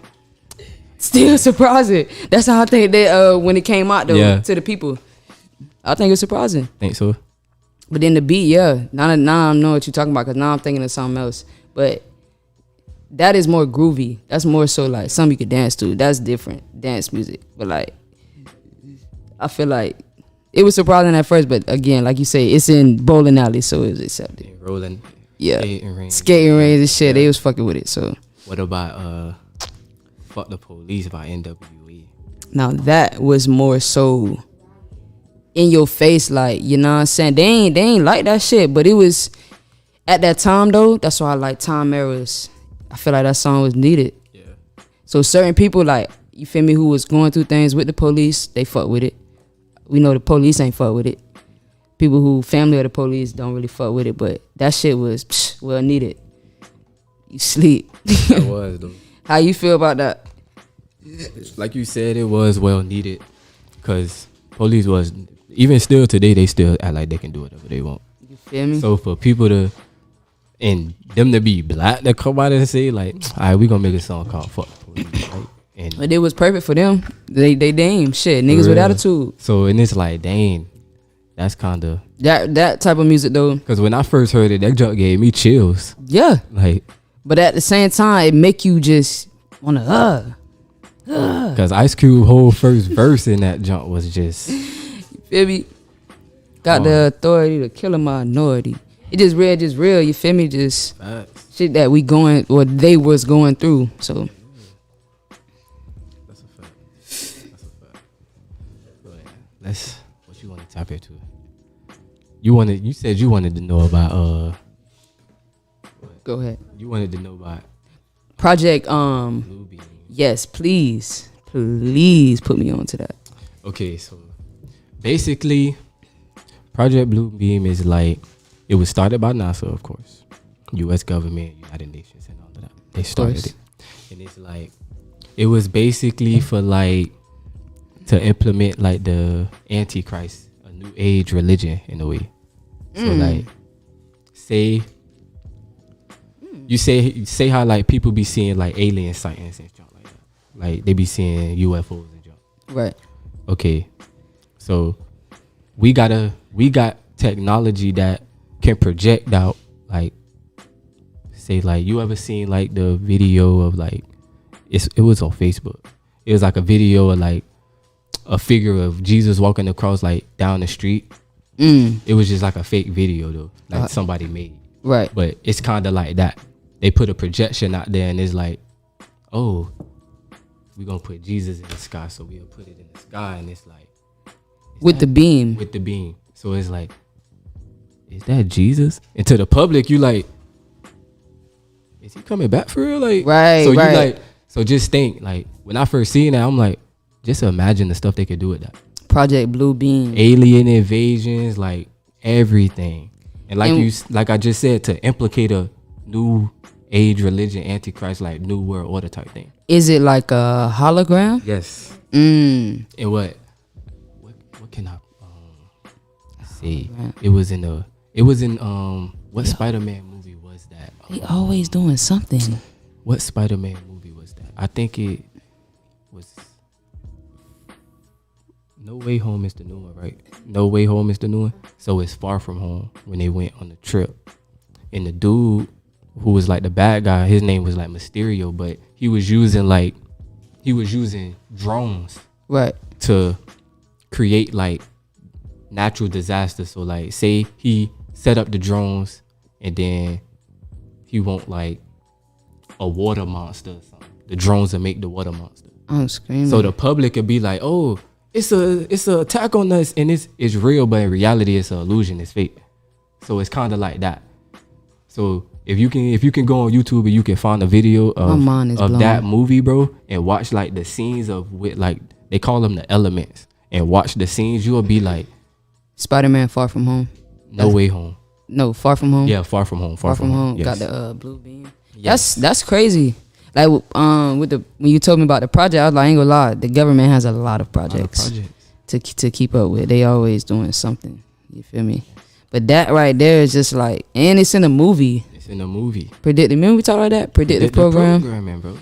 Still surprising. That's how I think that when it came out though to the people. I think it's surprising. Think so? But then the beat, yeah. Now I know what you're talking about because now I'm thinking of something else. But that is more groovy. That's more so like something you could dance to. That's different dance music. But like, I feel like it was surprising at first. But again, like you say, it's in bowling alley, so it was accepted. Rolling, yeah, skating rings and shit. Yeah. They was fucking with it. So what about "Fuck the Police" by NWE? Now that was more so in your face, like, you know what I'm saying? They ain't like that shit, but it was at that time though. That's why I like time eras. I feel like that song was needed. Yeah. So certain people, like, you feel me, who was going through things with the police, they fuck with it. We know the police ain't fuck with it. People who family of the police don't really fuck with it, but that shit was well needed. You sleep. It was though. How you feel about that? Like you said, it was well needed, cause police was. Even still today, they still act like they can do whatever they want. You feel me? So for people to, and them to be black to come out and say like, all right, we gonna make a song called "Fuck the Police," right? But it was perfect for them. They damn shit niggas with attitude. So and it's like, dang, that's kind of that type of music though. Cause when I first heard it, that junk gave me chills. Yeah. Like, but at the same time, it make you just wanna Cause Ice Cube whole first verse in that junk was just. Feel me? Got the authority to kill a minority. It just real. You feel me? Just shit that we going or they was going through. So that's a fact. Let's. What you want to tap into? You said you wanted to know about Go ahead. You wanted to know about Project Bluebeam. Yes, please put me on to that. Okay, so. Basically, Project Bluebeam is like, it was started by NASA, of course, U.S. government, United Nations, and all of that. They started it, and it's like, it was basically for like to implement like the Antichrist, a new age religion in a way. So like, say how like people be seeing like alien sightings and junk like that, like they be seeing UFOs and junk. Right. Okay. So we got technology that can project out, like, say like, you ever seen like the video of like, it was on Facebook. It was like a video of like a figure of Jesus walking across like down the street. It was just like a fake video though, like somebody made. Right. But it's kind of like that. They put a projection out there and it's like, oh, we're gonna put Jesus in the sky, so we'll put it in the sky, and it's like With the beam. with the beam. So it's like, is that Jesus? And to the public, you like, is he coming back for real? Like, Right, so right. you like, so just think, like, when I first seen that, I'm like, just imagine the stuff they could do with that. Project Blue Beam. Alien invasions, like everything. And like I just said, to implicate a new age religion, antichrist, like new world order type thing. Is it like a hologram? Yes. Mm. And what can I see? It was in what Spider-Man movie was that? They always doing something. What Spider-Man movie was that? I think it was No Way Home is the new one, right? No Way Home is the new one. So it's Far From Home when they went on the trip. And the dude who was like the bad guy, his name was like Mysterio, but he was using drones Right. to create like natural disasters. So like say he set up the drones and then he want like a water monster or something. The drones will make the water monster. I'm screaming. So the public could be like, oh, it's a attack on us, and it's real, but in reality it's an illusion, it's fake. So it's kind of like that. So if you can go on YouTube and you can find a video of that movie, bro, and watch like the scenes of with like they call them the elements, and watch the scenes, you'll be like, Spider-Man Far From Home. No Way Home. No, Far From Home. Yeah, Far From Home. Far From Home. Yes. Got the blue beam. Yes. That's crazy. Like when you told me about the project, I was like, I ain't gonna lie, the government has a lot of projects, to keep up with. They always doing something. You feel me? But that right there is just like, and it's in a movie. It's in a movie. Predictive. Remember we talked about that? Predictive program. Programming, bro.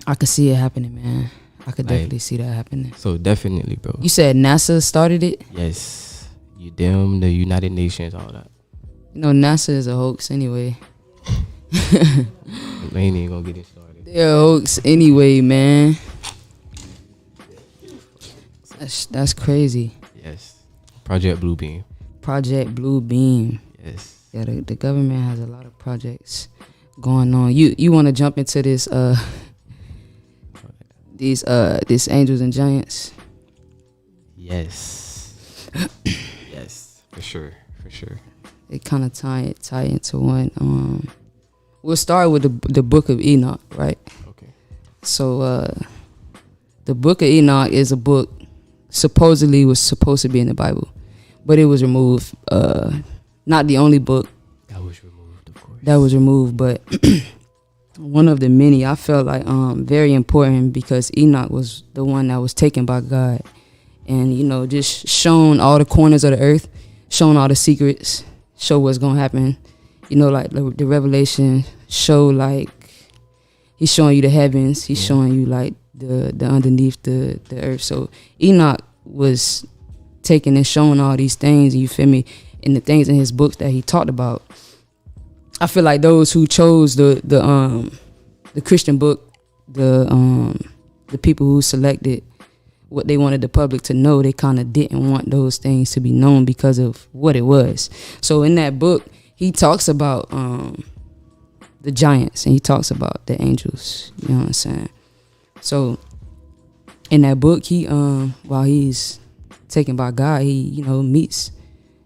I could see it happening, man. I could definitely see that happening. So definitely, bro. You said NASA started it? Yes. You damn the United Nations, all that. You know, NASA is a hoax anyway. We ain't even gonna get it started. They're a hoax anyway, man. That's crazy. Yes. Project Blue Beam. Project Blue Beam. Yes. Yeah, the government has a lot of projects going on. You want to jump into this this Angels and Giants? Yes. Yes. For sure. It kind of tie into one. We'll start with the Book of Enoch, right? Okay. So the Book of Enoch is a book supposedly was supposed to be in the Bible, but it was removed. Not the only book that was removed, of course. That was removed, but one of the many I felt like very important, because Enoch was the one that was taken by God, and just shown all the corners of the earth, shown all the secrets, show what's gonna happen. Like the revelation show, like he's showing you the heavens, he's showing you like the underneath the earth. So Enoch was taking and showing all these things, you feel me, and the things in his books that he talked about. I feel like those who chose the Christian book, the people who selected what they wanted the public to know, they kind of didn't want those things to be known because of what it was. So in that book, he talks about the giants, and he talks about the angels. You know what I'm saying? So in that book, he while he's taken by God, he meets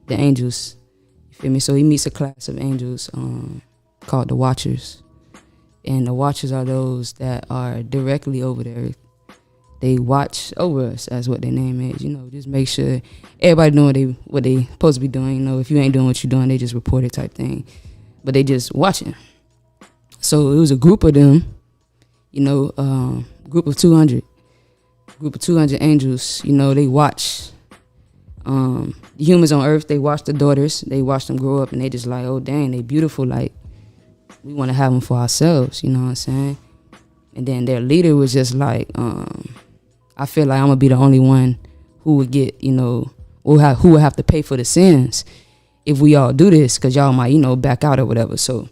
the angels. You feel me? So he meets a class of angels called the Watchers, and the Watchers are those that are directly over the earth. They watch over us, as what their name is. Just make sure everybody doing what they supposed to be doing. If you ain't doing what you're doing, they just report it type thing. But they just watching. So it was a group of them, group of 200 angels. They watch the humans on earth. They watch the daughters. They watch them grow up, and they just like, oh dang, they beautiful. Like, we want to have them for ourselves. You know what I'm saying? And then their leader was just like, I feel like I'm gonna be the only one who would get, who would have to pay for the sins if we all do this, because y'all might, back out or whatever. So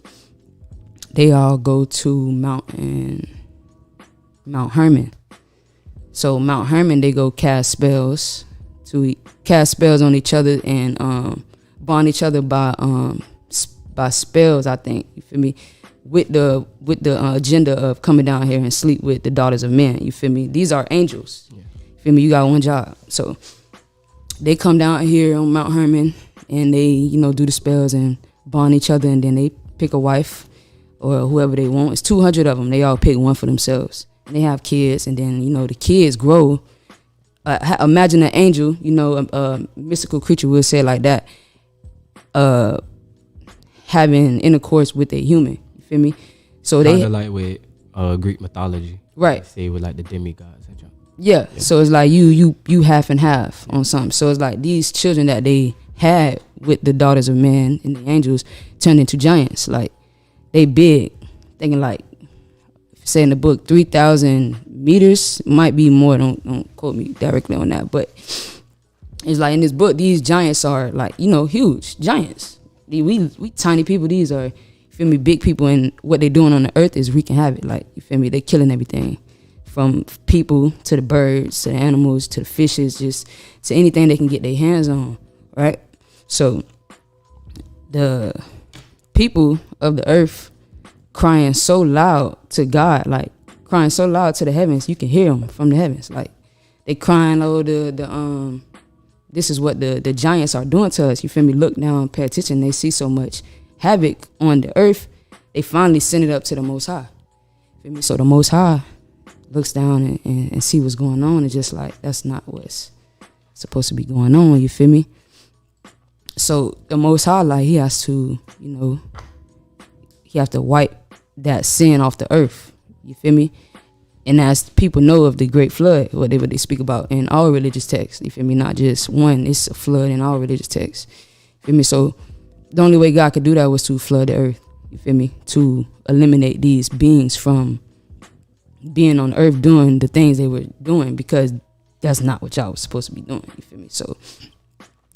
they all go to Mount Hermon. So Mount Hermon, they go cast spells on each other and bond each other by spells, I think. You feel me? with the agenda of coming down here and sleep with the daughters of men. You feel me? These are angels. You feel me? You got one job. So they come down here on Mount Hermon and they, you know, do the spells and bond each other, and then they pick a wife or whoever they want. It's 200 of them. They all pick one for themselves. And they have kids, and then, you know, the kids grow. Imagine an angel, you know, a mystical creature, we'll say it like that, having intercourse with a human. You feel me? So Kinda they like with Greek mythology, right. They say with like the demigods and junk. Yeah. So it's like you half and half on something. So it's like these children that they had with the daughters of men and the angels turned into giants. Like they big, thinking like, say in the book, 3,000 meters, might be more. Don't quote me directly on that, but it's like in this book, these giants are like, you know, huge giants. We tiny people. These are, you feel me, big people, and what they're doing on the earth is wreaking havoc. Like, you feel me, they're killing everything, from people to the birds to the animals to the fishes, just to anything they can get their hands on, right? So the people of the earth crying so loud to God, like crying so loud to the heavens, you can hear them from the heavens. Like they crying, oh, this is what the giants are doing to us. You feel me? Look now and pay attention. They see so much havoc on the earth. They finally send it up to the Most High. Feel me? So the Most High looks down and see what's going on, and just like, that's not what's supposed to be going on. You feel me? So the Most High, like, he has to, you know, he has to wipe that sin off the earth. You feel me? And as people know of the Great Flood, what they speak about in all religious texts, you feel me? Not just one, it's a flood in all religious texts. You feel me? So the only way God could do that was to flood the earth. You feel me? To eliminate these beings from being on earth doing the things they were doing, because that's not what y'all was supposed to be doing. You feel me? So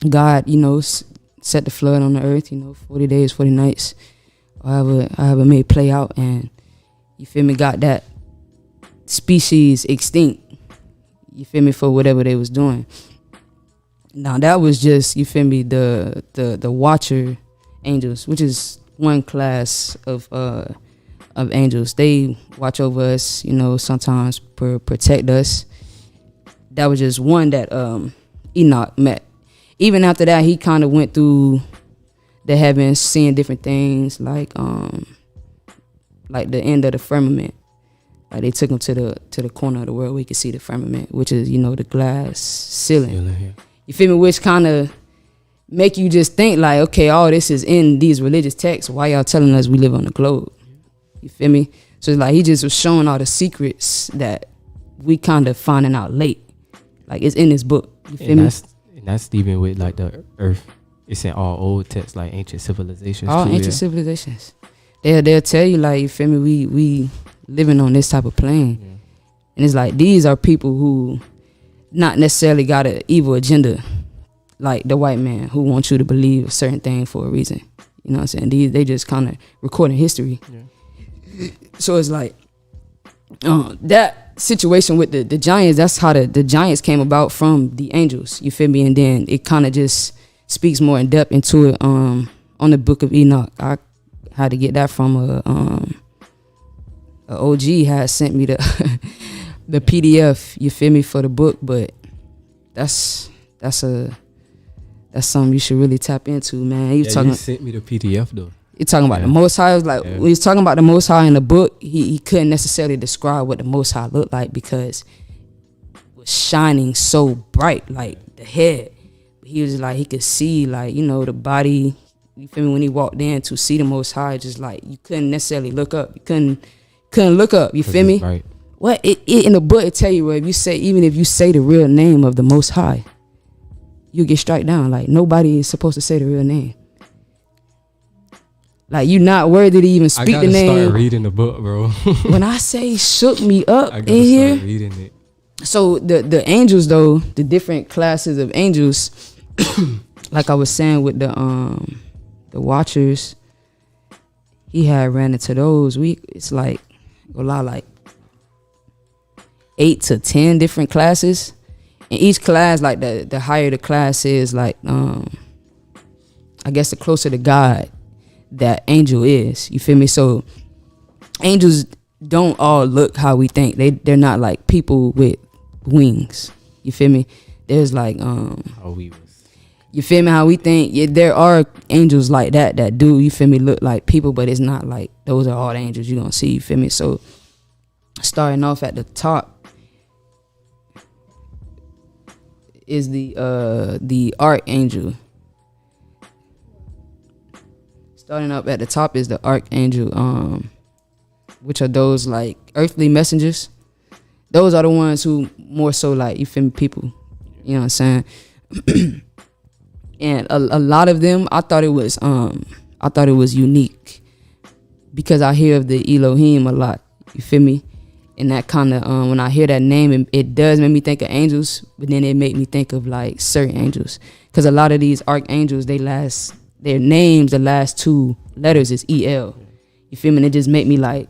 God, you know, set the flood on the earth, you know, 40 days, 40 nights, however may play out, and you feel me, got that species extinct, you feel me, for whatever they was doing. Now that was just, you feel me, the watcher angels, which is one class of angels. They watch over us, you know, sometimes protect us. That was just one that Enoch met. Even after that, he kind of went through the heavens, seeing different things, like the end of the firmament. Like they took him to the corner of the world where he could see the firmament, which is, you know, the glass ceiling. Yeah. You feel me? Which kind of make you just think like, okay, all this is in these religious texts. Why y'all telling us we live on the globe? You feel me? So it's like he just was showing all the secrets that we kind of finding out late. Like it's in this book. You feel me? And that's even with like the earth. It's in all old texts, like ancient civilizations. All ancient civilizations. They'll tell you, like, you feel me, we living on this type of plane. Yeah. And it's like, these are people who not necessarily got an evil agenda, like the white man who wants you to believe a certain thing for a reason. You know what I'm saying? They just kind of recording history. Yeah. So it's like, that situation with the giants, that's how the giants came about from the angels. You feel me? And then it kind of just speaks more in depth into it on the book of Enoch. I had to get that from a OG had sent me the the PDF, you feel me, for the book. But that's something you should really tap into, man. He sent me the PDF though. You're talking about the Most High. Was like, when he was talking about the Most High in the book, he couldn't necessarily describe what the Most High looked like because it was shining so bright, like the head. He was like, he could see, like, you know, the body. You feel me? When he walked in to see the Most High, just like you couldn't necessarily look up. You couldn't look up. You feel me? Right. What it in the book it tell you, where if you say, even if you say the real name of the Most High, you get struck down. Like nobody is supposed to say the real name. Like you're not worthy to even speak the name. I gotta start reading the book, bro. When I say shook me up I in gotta here, start reading it. So the angels though, the different classes of angels, like I was saying with the watchers, he had ran into those. It's like a lot, like 8 to 10 different classes. And each class, like the higher the class is, like I guess the closer to God that angel is. You feel me? So angels don't all look how we think. They're not like people with wings. You feel me? There's like you feel me? How we think? Yeah, there are angels like that do, you feel me, look like people, but it's not like those are all the angels you're gonna see. You feel me? So starting off at the top is the archangel. Starting up at the top is the archangel, which are those like earthly messengers. Those are the ones who more so like, you feel me, people. You know what I'm saying? And a lot of them, I thought it was unique because I hear of the Elohim a lot. You feel me? And that kind of when I hear that name, it does make me think of angels, but then it make me think of like certain angels, because a lot of these archangels, their names, the last two letters is El. You feel me? And it just make me like,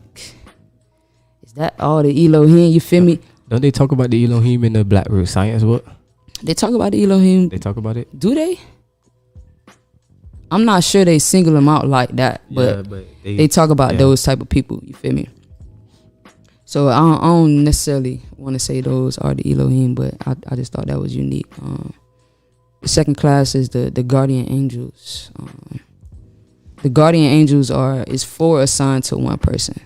is that all the Elohim? You feel me? Don't they talk about the Elohim in the Black Root Science book? They talk about the Elohim. They talk about it? Do they? I'm not sure they single them out like that, but they talk about those type of people. You feel me? So I don't necessarily want to say those are the Elohim, but I just thought that was unique. The second class is the guardian angels. The guardian angels is 4 assigned to one person,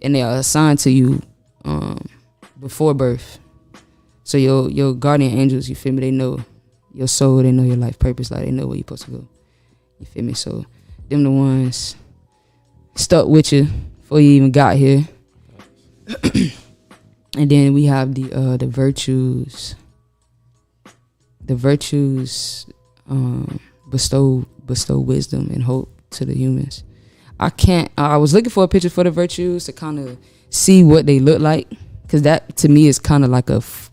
and they are assigned to you before birth. So your guardian angels, you feel me? They know your soul, they know your life purpose, like they know where you're supposed to go. You feel me? So them the ones stuck with you before you even got here. And then we have the virtues. The virtues bestow wisdom and hope to the humans. I was looking for a picture for the virtues to kind of see what they look like, because that to me is kind of like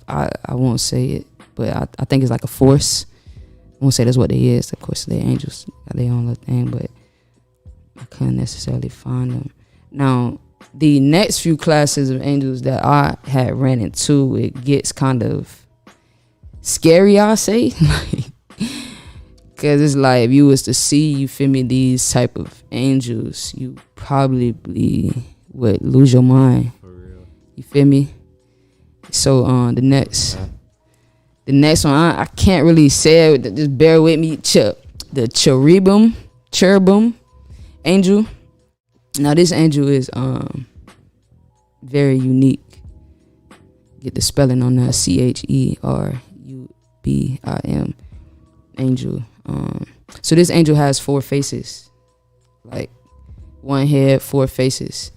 I won't say it, but I think it's like a force. I won't say that's what they is. Of course, they're angels, got their own little thing, but I couldn't necessarily find them. Now, the next few classes of angels that I had ran into, it gets kind of scary, I'll say. Because it's like, if you was to see, you feel me, these type of angels, you probably would lose your mind. For real. You feel me? So the next one, I can't really say it, just bear with me. The cherubim angel. Now this angel is very unique. Get the spelling on that, CHERUBIM, angel. So this angel has 4 faces, like 1 head, 4 faces,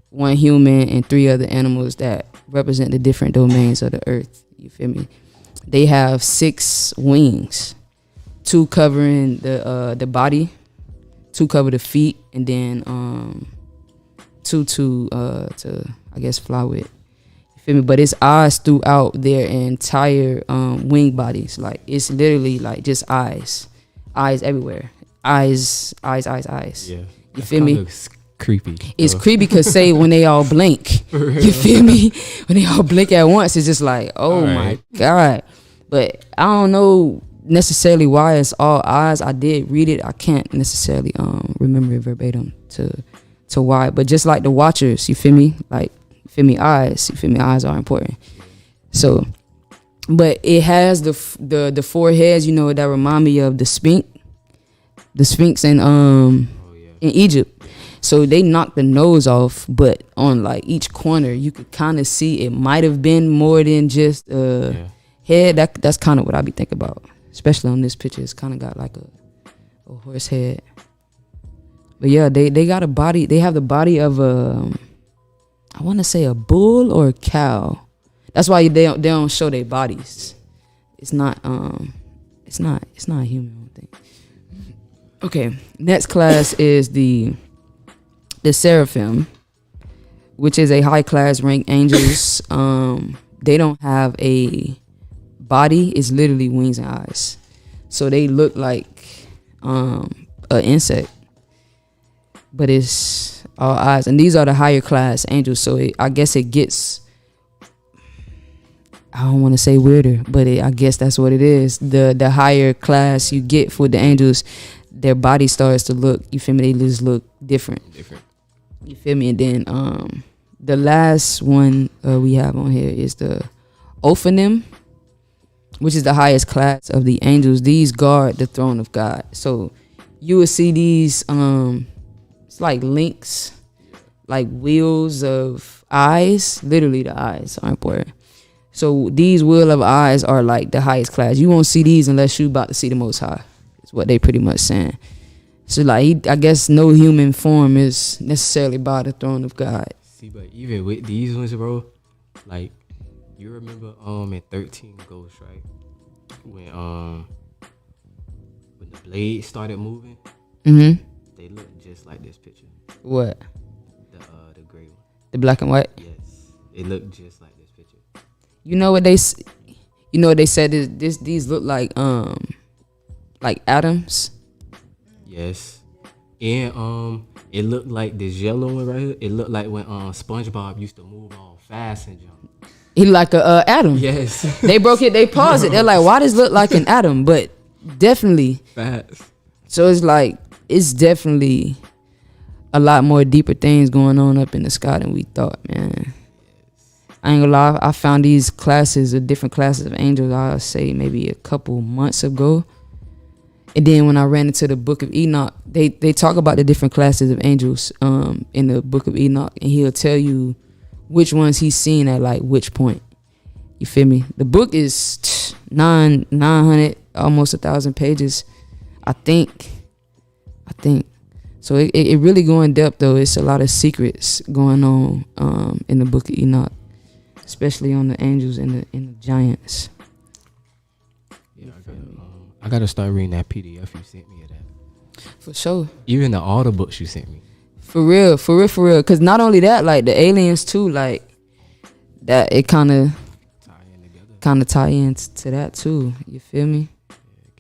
1 human and 3 other animals that represent the different domains of the earth. You feel me? They have 6 wings, 2 covering the body, 2 cover the feet, and then 2 to I guess fly with. You feel me? But it's eyes throughout their entire wing bodies. Like, it's literally like just eyes everywhere. Eyes. Yeah. You feel me? Creepy. It's creepy because say when they all blink, you feel me? When they all blink at once, it's just like, oh my God. But I don't know necessarily why it's all eyes. I did read it. I can't necessarily remember it verbatim to why. But just like the watchers, you feel me? Like, you feel me? Eyes. You feel me? Eyes are important. So, but it has the 4 heads, you know, that remind me of the Sphinx in Egypt. So they knocked the nose off, but on like each corner, you could kind of see it might have been more than just head. That's kind of what I be thinking about, especially on this picture. It's kind of got like a horse head. But yeah, they got a body. They have the body of I want to say a bull or a cow. That's why they don't show their bodies. It's not a human, I don't think. Okay, next class is the seraphim, which is a high class rank angels. They don't have a body. It's literally wings and eyes, so they look like an insect, but it's all eyes. And these are the higher class angels, so I guess it gets, I don't want to say weirder, but I guess that's what it is. The higher class you get for the angels, their body starts to look, you feel me, they just look different. You feel me? And then the last one we have on here is the Ophanim, which is the highest class of the angels. These guard the throne of God. So you will see these it's like links, like wheels of eyes. Literally the eyes are important. So these wheel of eyes are like the highest class. You won't see these unless you about to see the Most High. Is what they pretty much saying. So like I guess no human form is necessarily by the throne of God. See, but even with these ones, bro, like you remember in 13 Ghosts, right? When the blade started moving, they look just like this picture. What? The gray one. The black and white? Yes. It looked just like this picture. You know what they said is these look like atoms. Yes. And it looked like this yellow one right here. It looked like when SpongeBob used to move all fast and jump. He like a atom. Yes. They broke it, they paused it. They're like, why does it look like an atom? But definitely Fast. So it's like it's definitely a lot more deeper things going on up in the sky than we thought, man. I ain't gonna lie, I found these classes of different classes of angels, I'll say maybe a couple months ago. And then when I ran into the book of Enoch, they talk about the different classes of angels in the book of Enoch, and he'll tell you which ones he's seen at like which point. You feel me? The book is 900, almost 1,000 pages. I think. So it really go in depth though. It's a lot of secrets going on in the book of Enoch, especially on the angels and the giants. Yeah, I gotta start reading that PDF you sent me of that. For sure. Even the auto books you sent me. For real. Cause not only that, like the aliens too, like that it kind of tie into that too. You feel me?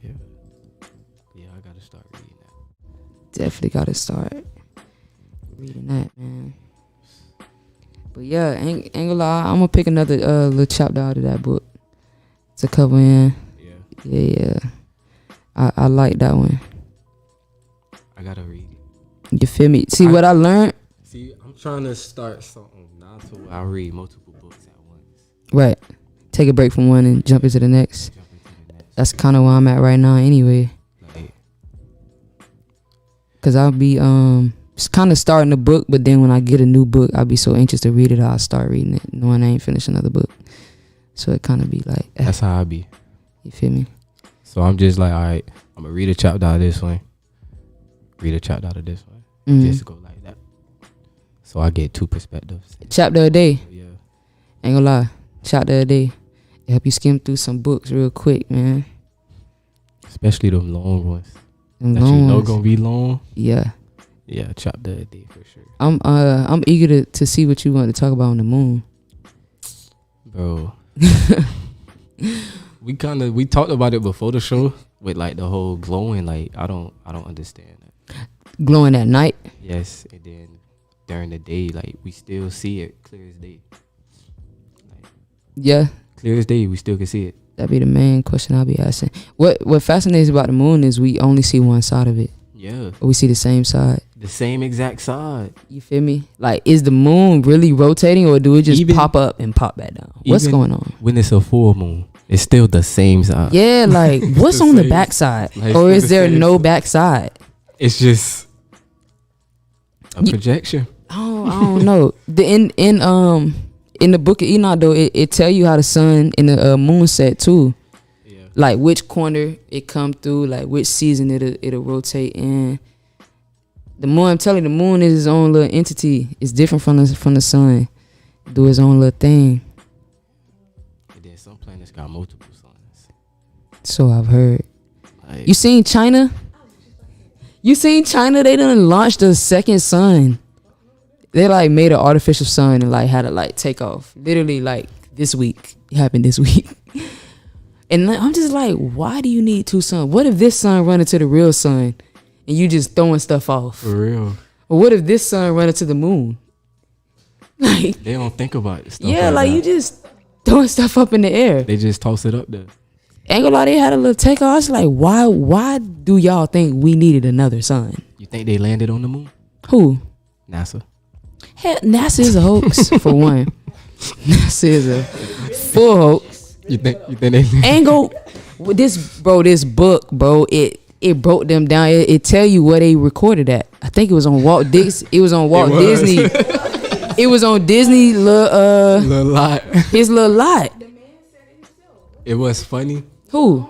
Yeah, I gotta start reading that. Definitely gotta start reading that, man. But yeah, ain't gonna lie, I'm gonna pick another little chapter out of that book to cover in. Yeah. I like that one. I gotta read it. You feel me? See what I learned? See, I'm trying to start something now to where I read multiple books at once. Right. Take a break from one and jump into the next. That's kind of where I'm at right now anyway. Like, Cause I'll be kind of starting the book, but then when I get a new book, I'll be so anxious to read it, I'll start reading it knowing I ain't finished another book. So it kind of be like that's how I be. You feel me? So I'm just like, all right, I'm gonna read a chapter out of this one, read a chapter out of this one, just go like that. So I get two perspectives. Chapter a day. Yeah. Ain't gonna lie, chapter a day. It help you skim through some books real quick, man. Especially them long ones. Them that long you know ones. gonna be long. Yeah. Yeah, chapter a day for sure. I'm eager to see what you want to talk about on the moon. Bro. We talked about it before the show with like the whole glowing. Like I don't understand that. Glowing at night. Yes, and then during the day, like we still see it clear as day. Like, Yeah. clear as day, we still can see it. That'd be the main question I'll be asking. What fascinates about the moon is we only see one side of it. Yeah, Or we see the same side. the same exact side. You feel me? Like, is the moon really rotating, or do it just Even- pop up and pop back down? What's Even going on? When it's a full moon, it's still the same side. Yeah, like what's the on the same- backside, like, or it's is the there same no side. backside? It's just a projection. I don't know. In the book of Enoch though, it tell you how the sun and the moon set too. Yeah. Like which corner it come through, like which season it'll rotate in. The moon, I'm telling you, the moon is its own little entity. It's different from the sun. Do its own little thing. And then some planets got multiple suns. So I've heard. Like, You seen China? They done launched the second sun. They like made an artificial sun and like had to like take off. Literally like this week. It happened this week. And I'm just like, why do you need two suns? What if this sun run into the real sun and you just throwing stuff off? for real, Or what if this sun run into the moon? Like, they don't think about stuff. yeah, like that. you just throwing stuff up in the air. They just toss it up there. Ain't gonna lie, they had a little takeoff. I was like, why do y'all think we needed another sun? You think they landed on the moon? Who? NASA. Hell, NASA is a hoax for one. NASA is a full hoax. You think they Ain't go with this, bro. This book, bro. It broke them down. It tell you where they recorded at. I think it was on Walt Disney. It was on Walt Disney. It was on Disney. little lot. His little lot. It was funny. Who?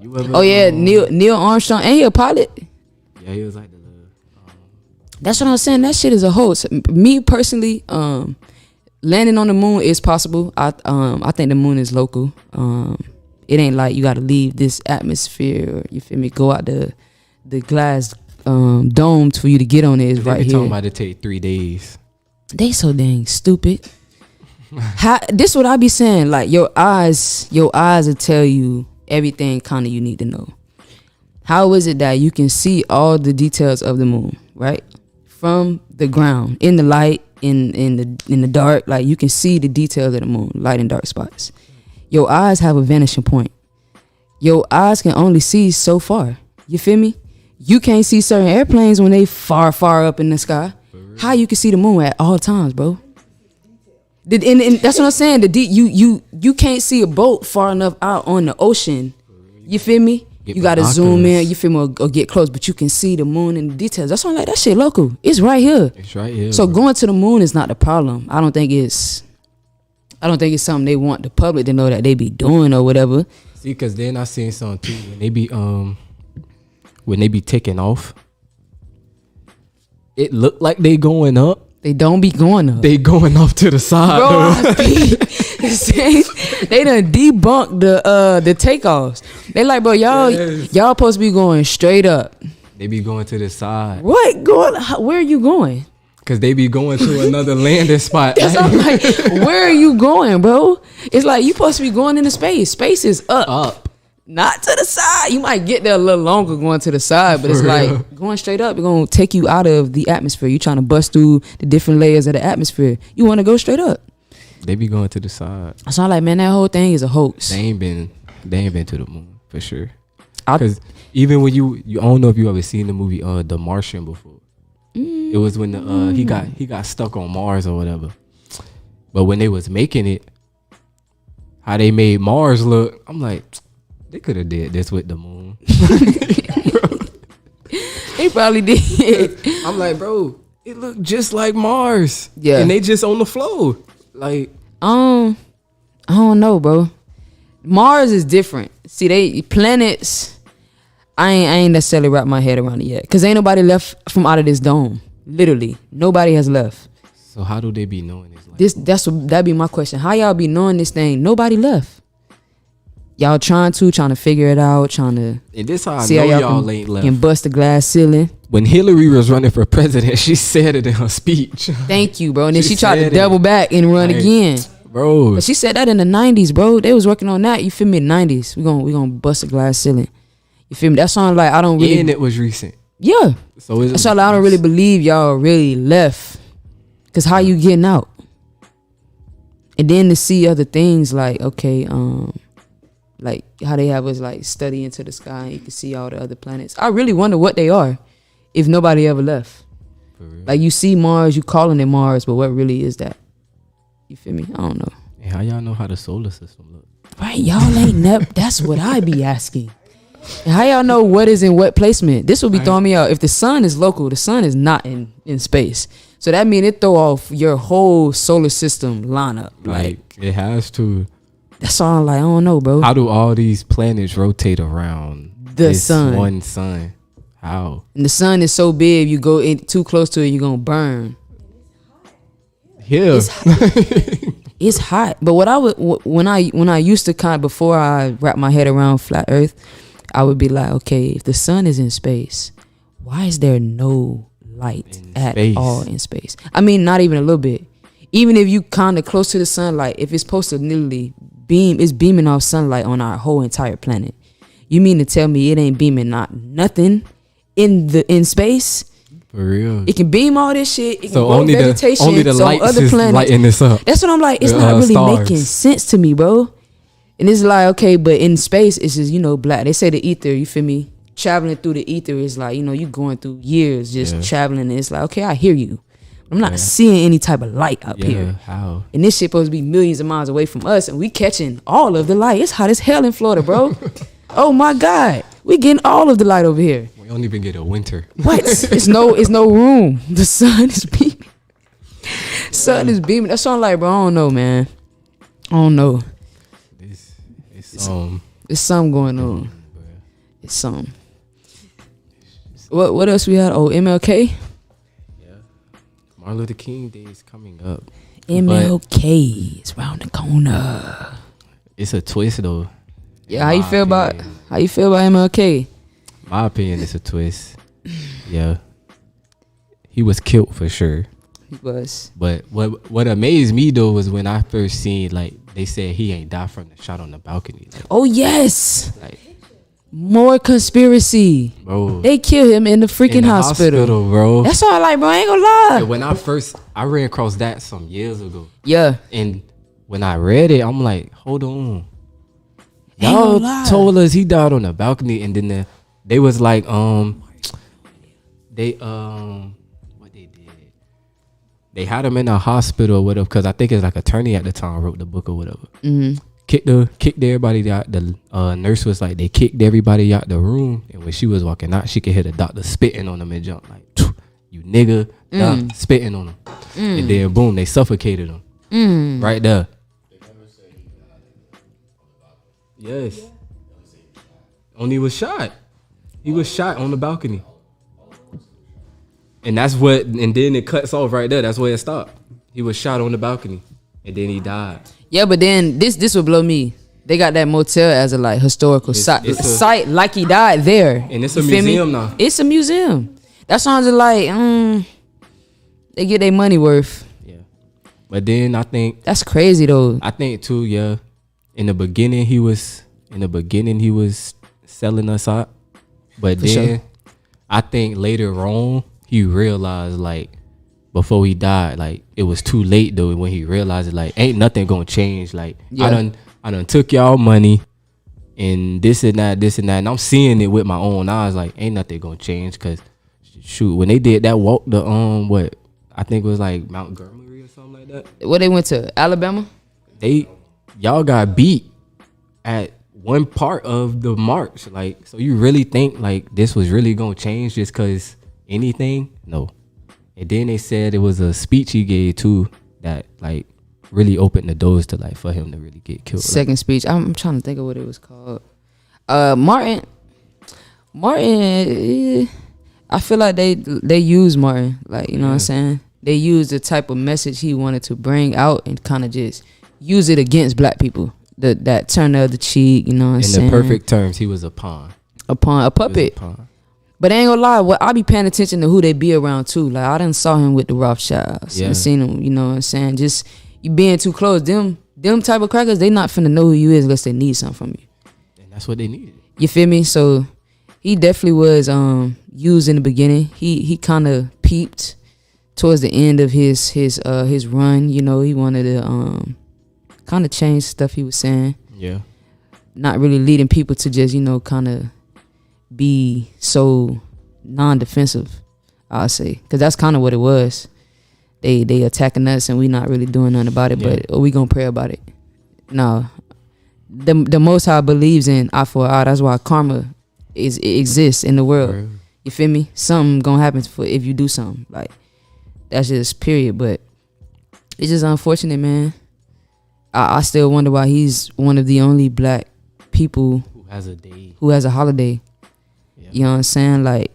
You ever, Oh yeah, Neil Armstrong. Ain't he a pilot? Yeah, he was like the little. That's what I'm saying. That shit is a hoax. Me personally, landing on the moon is possible. I think the moon is local. It ain't like you got to leave this atmosphere. Or, you feel me? Go out the glass domes for you to get on it. Is They right be here. talking about it take 3 days. They so dang stupid. This what I be saying. Like your eyes will tell you everything kind of you need to know. How is it that you can see all the details of the moon, right? From the ground, in the light, in the dark, like you can see the details of the moon, light and dark spots. Your eyes have a vanishing point. Your eyes can only see so far. You feel me? You can't see certain airplanes when they far up in the sky. How you can see the moon at all times, bro? And that's what I'm saying. You can't see a boat far enough out on the ocean. You feel me? You gotta zoom in. You feel me? Or get close, but you can see the moon and the details. That's why I'm like, that shit local. It's right here. It's right here. So bro. going to the moon is not the problem. I don't think it's something they want the public to know that they be doing or whatever. See, cause then I seen something too when they be taking off. It look like they going up. They don't be going up. They going off to the side. Bro, though. they done debunked the takeoffs. They like, bro, y'all supposed to be going straight up. They be going to the side. What? Where are you going? Cause they be going to another landing spot. That's what I'm like, where are you going, bro? It's like you supposed to be going into space. Space is up. Not to the side. You might get there a little longer going to the side, but it's like going straight up. It's gonna take you out of the atmosphere. You trying to bust through the different layers of the atmosphere. You want to go straight up. They be going to the side. So I'm like, man, that whole thing is a hoax. They ain't been to the moon for sure. Cause even when you I don't know if you ever seen the movie The Martian before. It was when the he got stuck on Mars or whatever. But when they was making it, how they made Mars look, I'm like, they could have did this with the moon. They probably did. I'm like, bro, it looked just like Mars. Yeah. And they just on the floor. Like, I don't know, bro. Mars is different. See, they planets. I ain't necessarily wrapped my head around it yet, cause ain't nobody left from out of this dome. Literally, nobody has left. so how do they be knowing this? Like, That'd be my question. How y'all be knowing this thing? Nobody left. Y'all trying to figure it out, trying to and this how I see know how y'all ain't left. can bust the glass ceiling. When Hillary was running for president, she said it in her speech. Thank you, bro. And then She she tried to said double it. back and run Like, again. Bro, But she said that in the 90s, bro. They was working on that. You feel me? 90s. We gonna bust the glass ceiling. You feel me? That song, like, I don't really. and it was recent. Yeah. So it's That's all. I don't really believe y'all really left. Cause how you getting out? And then to see other things like, okay, like how they have us like study into the sky and you can see all the other planets. I really wonder what they are if nobody ever left. For real. Like you see Mars, you calling it Mars, but what really is that? You feel me? I don't know. And how y'all know how the solar system look? Right, y'all ain't never. That's what I be asking. And how y'all know what is in what placement? This will be throwing me out. If the sun is local, the sun is not in space. So that means it throw off your whole solar system lineup. Like it has to. That's all I'm like, I don't know, bro. How do all these planets rotate around The sun. One sun. How? And the sun is so big, you go in too close to it, you're gonna burn. Yeah. It's hot. But what I would when I used to kind of before I wrap my head around flat Earth, I would be like, okay, if the sun is in space, why is there no light In at space. all in space? I mean, not even a little bit. Even if you kind of close to the sunlight, if it's supposed to literally it's beaming off sunlight on our whole entire planet. You mean to tell me it ain't beaming nothing in space? For real. It can beam all this shit. It can So grow only vegetation the so lights other is planets. lighting this up. That's what I'm like. It's not really stars. making sense to me, bro. And it's like, okay, but in space, it's just, black. They say the ether, you feel me? Traveling through the ether is like, you going through years just traveling. And it's like, okay, I hear you. I'm not seeing any type of light up here. How? And this shit supposed to be millions of miles away from us, and we catching all of the light. It's hot as hell in Florida, bro. Oh my God, we getting all of the light over here. We don't even get a winter. What? It's no room. The sun is beaming. Sun is beaming. That's what I'm like, bro. I don't know, man. I don't know. It's something going on. It's something. What else we had? Oh, MLK. Yeah, Martin Luther King Day is coming up. MLK is around the corner. It's a twist though. Yeah, how you feel about MLK? My opinion, it's a twist. Yeah, he was killed for sure. He was. But what amazed me though was when I first seen, like, they said he ain't died from the shot on the balcony. Like, oh yes. Like, more conspiracy. bro, they killed him in the freaking hospital, bro. That's all I like, bro. I ain't gonna lie. And when I ran across that some years ago. Yeah. And when I read it, I'm like, hold on. Y'all told us he died on the balcony, and then they was like, what they did. They had him in a hospital or whatever, because I think his like attorney at the time wrote the book or whatever. Mm-hmm. Kicked everybody out. The nurse was like, they kicked everybody out the room, and when she was walking out, she could hear the doctor spitting on him and jump like, you nigga, spitting on him. And then boom, they suffocated him right there. Yes. Only was shot. He was shot on the balcony. And that's what, and then it cuts off right there. That's where it stopped. He was shot on the balcony, and then he died. Yeah, but then this would blow me. They got that motel as a like historical site, like he died there. And it's a museum now. It's a museum. That sounds like they get their money worth. Yeah. But then I think that's crazy though. I think too, yeah. In the beginning he was selling us out. But then I think later on he realized, like, before he died, like, it was too late though. When he realized it, like, ain't nothing gonna change. Like, I done took y'all money and this and that, and I'm seeing it with my own eyes. Like, ain't nothing gonna change. Cause shoot, when they did that walk, the what I think it was like Mount Gomerty or something like that. Where they went to Alabama? Y'all got beat at one part of the march. Like, so you really think like this was really gonna change just cause anything? No. And then they said it was a speech he gave too that like really opened the doors to like for him to really get killed. Second speech. I'm trying to think of what it was called. Martin. I feel like they used Martin. Like, you know what I'm saying? They used the type of message he wanted to bring out and kind of just use it against black people. That turn the other cheek, you know what I'm saying? In the perfect terms, he was a pawn. A puppet. But I ain't gonna lie, I be paying attention to who they be around too. Like, I done saw him with the Rothschilds and seen him, you know what I'm saying? Just you being too close, them type of crackers, they not finna know who you is unless they need something from you. And that's what they needed. You feel me? So he definitely was used in the beginning. He kind of peeped towards the end of his run. You know, he wanted to kind of change stuff he was saying. Yeah. Not really leading people to just, you know, kind of be so non-defensive, I'll say, because that's kind of what it was. They attacking us and we not really doing nothing about it, but we gonna pray about it. No, the Most High believes in eye for eye. That's why karma it exists in the world. Right. You feel me? Something gonna happen if you do something. Like, that's just period. But it's just unfortunate, man. I still wonder why he's one of the only black people who has a holiday. Yeah. You know what I'm saying? Like,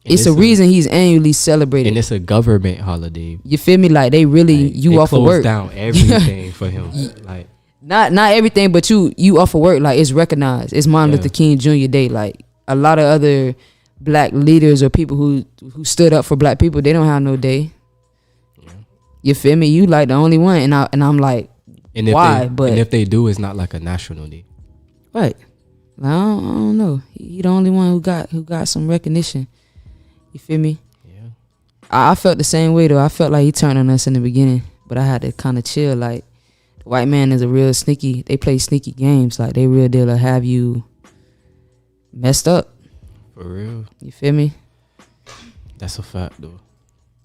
and it's a reason he's annually celebrated. And it's a government holiday. You feel me? Like, they really, like, you off of work. Down everything for him. Like, not everything, but you off of work. Like, it's recognized. It's Martin Luther King Jr. Day. Like, a lot of other black leaders or people who stood up for black people, they don't have no day. Yeah. You feel me? You like the only one, and I'm like, why? And if they do, it's not like a national day. Right. Like, I don't know. He the only one who got some recognition. You feel me? Yeah. I felt the same way though. I felt like he turned on us in the beginning, but I had to kind of chill. Like, the white man is a real sneaky. They play sneaky games. Like, they real deal to have you messed up. For real. You feel me? That's a fact though.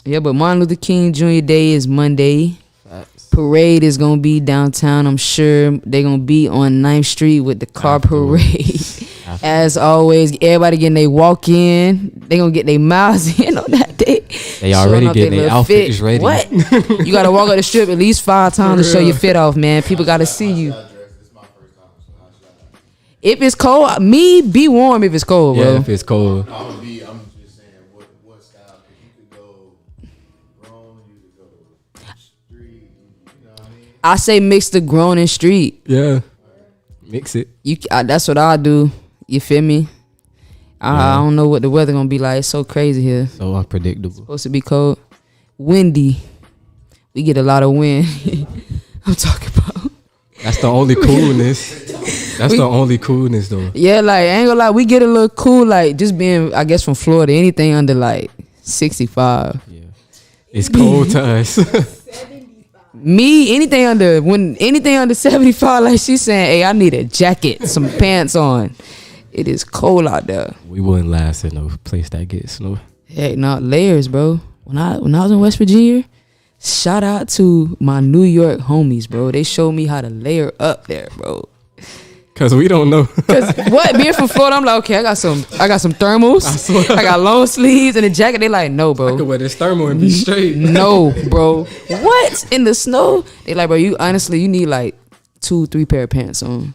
Yeah, but Martin Luther King Jr. Day is Monday. Facts. Parade is gonna be downtown. I'm sure they're gonna be on 9th Street with the car parade. As always, everybody getting they walk in. They gonna get their miles in on that day. They already getting their outfits ready. What? You gotta walk on the strip at least 5 times to show your fit off, man. People gotta see you. If it's cold, be warm if it's cold, bro. Yeah, if it's cold. I'm just saying what style, because you could go grown, you could go street, you know what I mean? I say mix the grown and street. Yeah. Mix it. That's what I do. You feel me? I don't know what the weather gonna be like. It's so crazy here. So unpredictable. Supposed to be cold, windy. We get a lot of wind. I'm talking about. That's the only coolness. That's the only coolness though. Yeah, like I ain't gonna lie, we get a little cool, like just being, I guess, from Florida. Anything under like 65. Yeah. It's cold to us. Me, anything under 75, like she's saying, hey, I need a jacket, some pants on. It is cold out there. We wouldn't last in a place that gets snow. Hey, not layers, bro. When I was in West Virginia, shout out to my New York homies, bro. They showed me how to layer up there, bro. Cause we don't know. Cause what, being from Florida, I'm like, okay, I got some thermals. I got long sleeves and a jacket. They like, no, bro. I could wear this thermal and be straight. No, bro. What? In the snow? They like, bro, you need like 2-3 pair of pants on.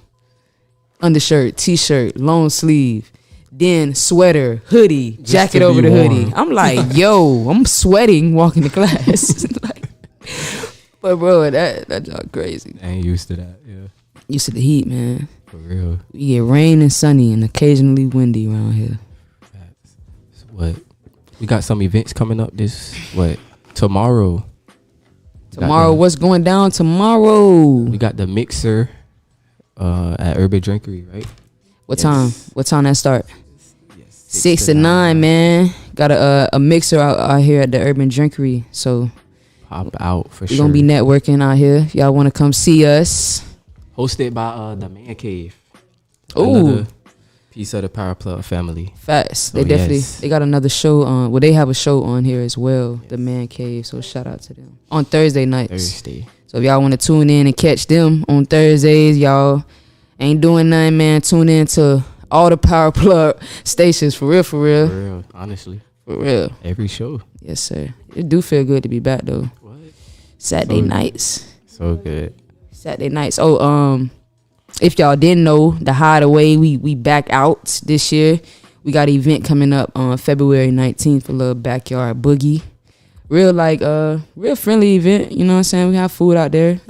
Undershirt, t-shirt, long sleeve, then sweater, hoodie, jacket over the warm. hoodie. I'm like, yo, I'm sweating walking to class. Like, but bro, that job crazy. I ain't used to that. Yeah. Used to the heat, man. For real. We get rain and sunny and occasionally windy around here. So what? We got some events coming up tomorrow. Tomorrow, what's going down tomorrow? We got the mixer at Urban Drinkery, right? What time? What time that start? 6 to 9, man. Got a mixer out here at the Urban Drinkery. So Pop out for we're sure. gonna be networking out here. If y'all wanna come see us. Hosted by the Man Cave. Ooh. Another piece of the Power Plug family. Facts. They So, definitely yes. they got another show on. Well, they have a show on here as well, the Man Cave. So shout out to them on Thursday nights. Thursday. So if y'all want to tune in and catch them on Thursdays, y'all ain't doing nothing, man. Tune in to all the Power Plug stations for real, For real, honestly. for real. Every show. Yes, sir. It do feel good to be back though. What? Saturday So- nights. So good. Saturday nights. Oh, if y'all didn't know, the Hideaway, we back out this year. We got an event coming up on February 19th for a little backyard boogie. Real real friendly event, you know what I'm saying? We have food out there.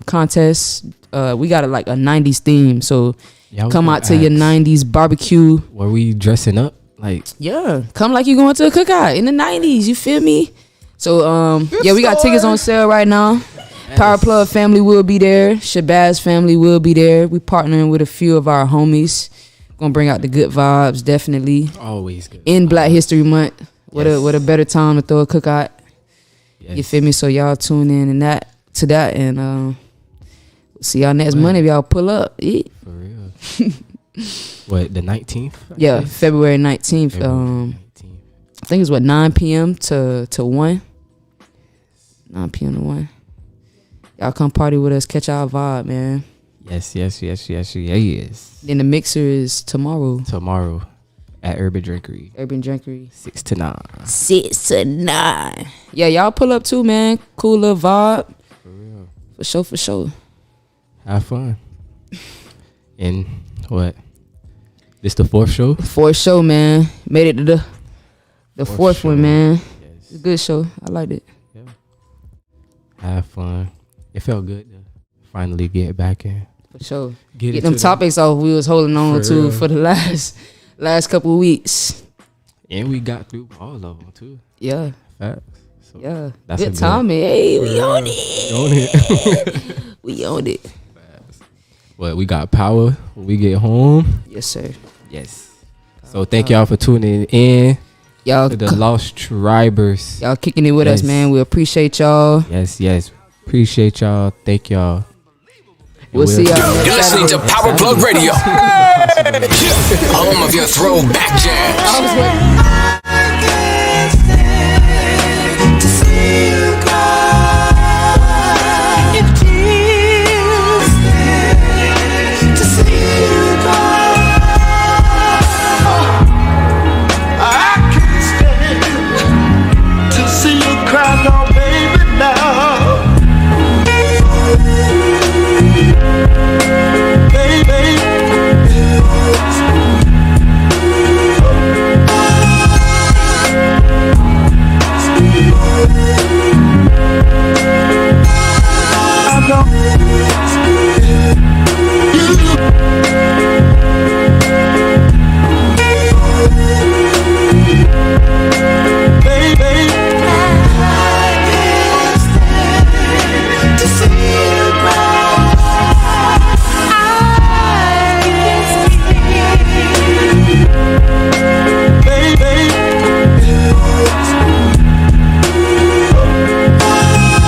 Contests. We got a 90s theme, so Yeah, I was come gonna out to your ask, 90s barbecue. Were we dressing up? Like, Yeah, come like you going to a cookout in the 90s, you feel me? So yeah, we got tickets on sale right now. Power Plug family will be there. Shabazz family will be there. We partnering with a few of our homies. Gonna bring out the good vibes, definitely. always good. In Black History Month. What a better time to throw a cookout. Yes. You feel me? So y'all tune in and that and see y'all next Monday if y'all pull up. Yeah, For real. What, the 19th? yeah, February 19th. February 19th. I think it's 9 p.m. to 1. 9 p.m. to 1. Y'all come party with us, catch our vibe, man. Yes. Then the mixer is tomorrow. Tomorrow at Urban Drinkery. Urban Drinkery. 6 to 9. 6 to 9. Yeah, y'all pull up too, man. Cool little vibe. For real. For sure. Have fun. And what? This the 4th show? Fourth show, man. Made it to the fourth show. one, man. It's a Yes. good show. I liked it. Have fun. It felt good to finally get back in. For sure. Get Get them into topics off we was holding on For to real. for the last couple of weeks. And we got through all of them too. Yeah. Facts. So Yeah. That's a good good- timing. Hey, we real. on it. On it. We on it. But we got power when we get home. Yes, sir. Yes. So thank y'all for tuning in Y'all to the Lost Tribers. y'all kicking it with us, Yes. man. We appreciate y'all. Yes. Appreciate y'all. Thank y'all. And We'll see y'all next You're listening to Saturday. Power Plug Radio. Home of your throwback jams. I was waiting.